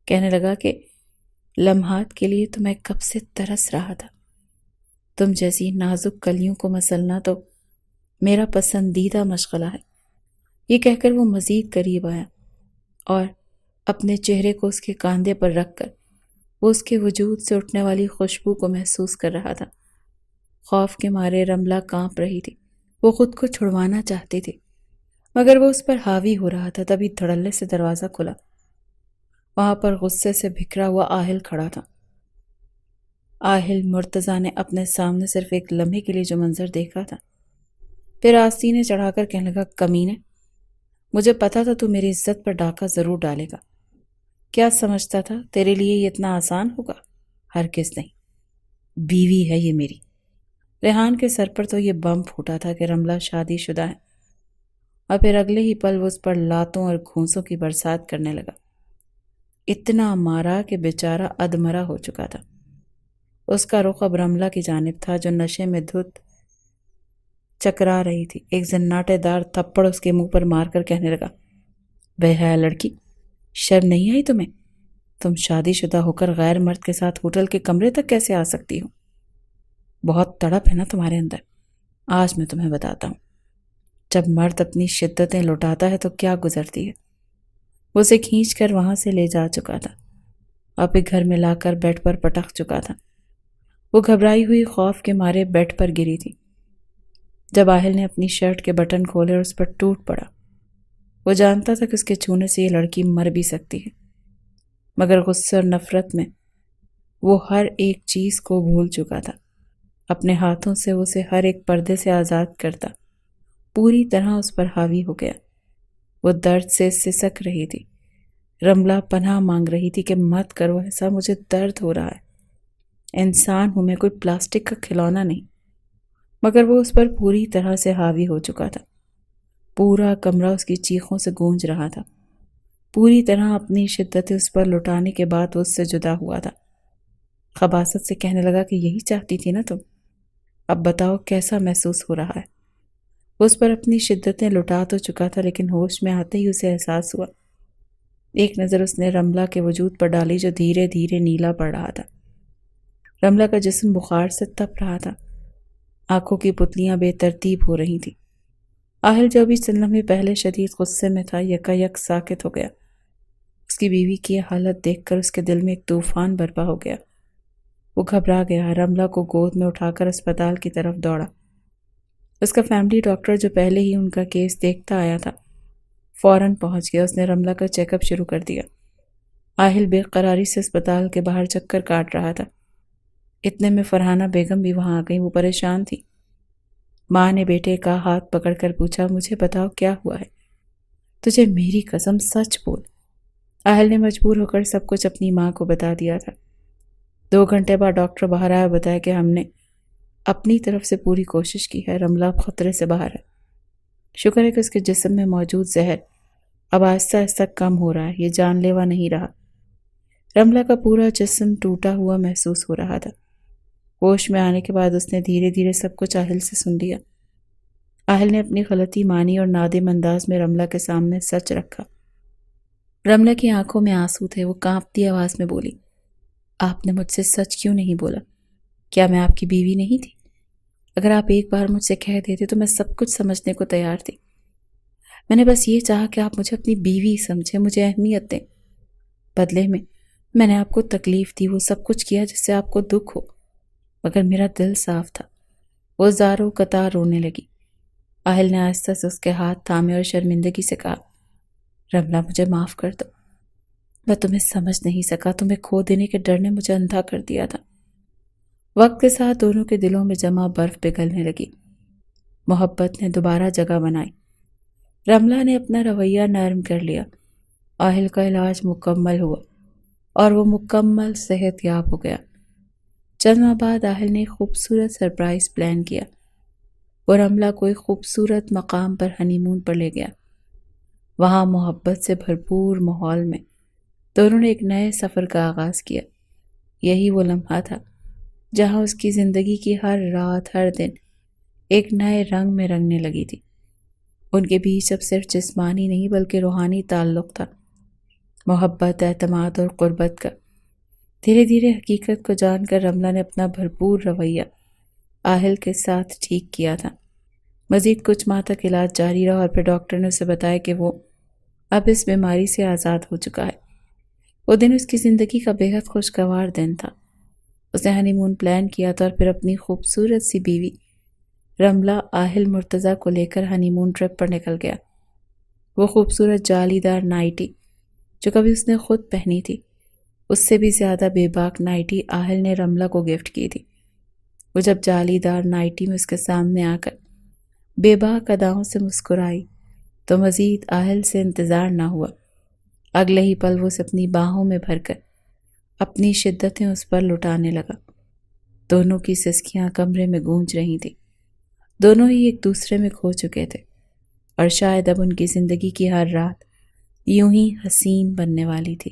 کہنے لگا کہ لمحات کے لیے تو میں کب سے ترس رہا تھا، تم جیسی نازک کلیوں کو مسلنا تو میرا پسندیدہ مشغلہ ہے۔ یہ کہہ کر وہ مزید قریب آیا اور اپنے چہرے کو اس کے کاندھے پر رکھ کر وہ اس کے وجود سے اٹھنے والی خوشبو کو محسوس کر رہا تھا۔ خوف کے مارے رملہ کانپ رہی تھی۔ وہ خود کو چھڑوانا چاہتی تھی مگر وہ اس پر حاوی ہو رہا تھا۔ تبھی دھڑلے سے دروازہ کھلا۔ وہاں پر غصے سے بکھرا ہوا آہل کھڑا تھا۔ آہل مرتضیٰ نے اپنے سامنے صرف ایک لمحے کے لیے جو منظر دیکھا تھا، پھر آستینے چڑھا کر کہنے لگا، کمینے، مجھے پتا تھا تو میری عزت پر ڈاکہ ضرور ڈالے گا۔ کیا سمجھتا تھا تیرے لیے یہ اتنا آسان ہوگا؟ ہرگز نہیں، بیوی ہے یہ میری۔ ریحان کے سر پر تو یہ بم پھوٹا تھا کہ رملہ شادی شدہ ہے، اور پھر اگلے ہی پل وہ اس پر لاتوں اور گھونسوں کی برسات کرنے لگا۔ اتنا مارا کہ بیچارہ ادمرا ہو چکا تھا۔ اس کا رخ اب رملہ کی جانب تھا جو نشے میں دھت چکرا رہی تھی۔ ایک زناٹے دار تھپڑ اس کے منہ پر مار کر کہنے لگا، بے حیا لڑکی، شرم نہیں آئی تمہیں؟ تم شادی شدہ ہو کر غیر مرد کے ساتھ ہوٹل کے کمرے تک کیسے آ سکتی ہو؟ بہت تڑپ ہے نا تمہارے اندر۔ آج میں تمہیں بتاتا ہوں، جب مرد اپنی شدتیں لوٹاتا ہے تو کیا گزرتی ہے۔ وہ اسے کھینچ کر وہاں سے لے جا چکا تھا اور پھر گھر میں لا کر بیڈ پر پٹک چکا تھا۔ وہ گھبرائی ہوئی خوف کے مارے بیڈ پر گری تھی جب آہل نے اپنی شرٹ کے بٹن کھولے اور اس پر ٹوٹ پڑا۔ وہ جانتا تھا کہ اس کے چھونے سے یہ لڑکی مر بھی سکتی ہے، مگر غصے اور نفرت میں وہ ہر ایک چیز کو بھول چکا تھا۔ اپنے ہاتھوں سے اسے ہر ایک پردے سے آزاد کرتا، پوری طرح اس پر حاوی ہو گیا۔ وہ درد سے سسک رہی تھی۔ رملہ پناہ مانگ رہی تھی کہ مت کرو ایسا، مجھے درد ہو رہا ہے، انسان ہوں میں، کوئی پلاسٹک کا کھلونا نہیں۔ مگر وہ اس پر پوری طرح سے حاوی ہو چکا تھا۔ پورا کمرہ اس کی چیخوں سے گونج رہا تھا۔ پوری طرح اپنی شدت اس پر لٹانے کے بعد وہ اس سے جدا ہوا تھا۔ خباثت سے کہنے لگا کہ یہی چاہتی تھی نا تم؟ اب بتاؤ کیسا محسوس ہو رہا ہے؟ وہ اس پر اپنی شدتیں لٹا تو چکا تھا، لیکن ہوش میں آتے ہی اسے احساس ہوا۔ ایک نظر اس نے رملہ کے وجود پر ڈالی جو دھیرے دھیرے نیلا پڑ رہا تھا۔ رملہ کا جسم بخار سے تپ رہا تھا، آنکھوں کی پتلیاں بے ترتیب ہو رہی تھیں۔ آہل جو بھی چند لمحے پہلے شدید غصے میں تھا، یکایک ساکت ہو گیا۔ اس کی بیوی کی یہ حالت دیکھ کر اس کے دل میں ایک طوفان برپا ہو گیا۔ وہ گھبرا گیا، رملہ کو گود میں اٹھا کر اسپتال کی طرف دوڑا۔ اس کا فیملی ڈاکٹر جو پہلے ہی ان کا کیس دیکھتا آیا تھا فوراً پہنچ گیا۔ اس نے رملہ کا چیک اپ شروع کر دیا۔ آہل بے قراری سے اسپتال کے باہر چکر کاٹ رہا تھا۔ اتنے میں فرحانہ بیگم بھی وہاں آ گئی۔ وہ پریشان تھی۔ ماں نے بیٹے کا ہاتھ پکڑ کر پوچھا، مجھے بتاؤ کیا ہوا ہے؟ تجھے میری قسم سچ بول۔ آہل نے مجبور ہو کر سب کچھ اپنی ماں کو بتا دیا تھا۔ 2 گھنٹے بعد ڈاکٹر باہر آیا، بتایا کہ ہم نے اپنی طرف سے پوری کوشش کی ہے، رملہ اب خطرے سے باہر ہے۔ شکر ہے کہ اس کے جسم میں موجود زہر اب آہستہ آہستہ کم ہو رہا ہے، یہ جان لیوا نہیں رہا۔ رملہ کا پورا جسم ٹوٹا ہوا محسوس ہو رہا تھا۔ ہوش میں آنے کے بعد اس نے دھیرے دھیرے سب کچھ آہل سے سن لیا۔ آہل نے اپنی غلطی مانی اور نادم انداز میں رملہ کے سامنے سچ رکھا۔ رملہ کی آنکھوں میں آنسو تھے۔ وہ کانپتی آواز میں بولی، آپ نے مجھ سے سچ کیوں نہیں بولا؟ کیا میں آپ کی بیوی نہیں تھی؟ اگر آپ ایک بار مجھ سے کہہ دیتے تو میں سب کچھ سمجھنے کو تیار تھی۔ میں نے بس یہ چاہا کہ آپ مجھے اپنی بیوی سمجھیں، مجھے اہمیت دیں۔ بدلے میں نے آپ کو تکلیف دی، وہ سب کچھ کیا جس سے آپ کو دکھ ہو، مگر میرا دل صاف تھا۔ وہ زاروں قطار رونے لگی۔ آہل نے آہستہ سے اس کے ہاتھ تھامے اور شرمندگی سے کہا، رملہ مجھے معاف کر دو، میں تمہیں سمجھ نہیں سکا، تمہیں کھو دینے کے ڈر نے مجھے اندھا کر دیا تھا۔ وقت کے ساتھ دونوں کے دلوں میں جمع برف پگھلنے لگی۔ محبت نے دوبارہ جگہ بنائی۔ رملہ نے اپنا رویہ نرم کر لیا۔ آہل کا علاج مکمل ہوا اور وہ مکمل صحت یاب ہو گیا۔ چند ماہ بعد آہل نے ایک خوبصورت سرپرائز پلان کیا۔ وہ رملہ کو ایک خوبصورت مقام پر ہنی مون پر لے گیا۔ وہاں محبت سے بھرپور ماحول میں دونوں نے ایک نئے سفر کا آغاز کیا۔ یہی وہ لمحہ تھا جہاں اس کی زندگی کی ہر رات، ہر دن ایک نئے رنگ میں رنگنے لگی تھی۔ ان کے بیچ اب صرف جسمانی نہیں بلکہ روحانی تعلق تھا، محبت، اعتماد اور قربت کا۔ دھیرے دھیرے حقیقت کو جان کر رملہ نے اپنا بھرپور رویہ آہل کے ساتھ ٹھیک کیا تھا۔ مزید کچھ ماہ تک علاج جاری رہا اور پھر ڈاکٹر نے اسے بتایا کہ وہ اب اس بیماری سے آزاد ہو چکا ہے۔ وہ دن اس کی زندگی کا بے حد خوشگوار دن تھا۔ اس نے ہنی مون پلان کیا تھا اور پھر اپنی خوبصورت سی بیوی رملہ آہل مرتضیٰ کو لے کر ہنی مون ٹرپ پر نکل گیا۔ وہ خوبصورت جالی دار نائٹی جو کبھی اس نے خود پہنی تھی، اس سے بھی زیادہ بے باک نائٹی آہل نے رملہ کو گفٹ کی تھی۔ وہ جب جالی دار نائٹی میں اس کے سامنے آ کر بے باک اداؤں سے مسکرائی تو مزید آہل سے انتظار نہ ہوا۔ اگلے ہی پل وہ اسے اپنی باہوں میں بھر کر اپنی شدتیں اس پر لٹانے لگا۔ دونوں کی سسکیاں کمرے میں گونج رہی تھیں۔ دونوں ہی ایک دوسرے میں کھو چکے تھے اور شاید اب ان کی زندگی کی ہر رات یوں ہی حسین بننے والی تھی۔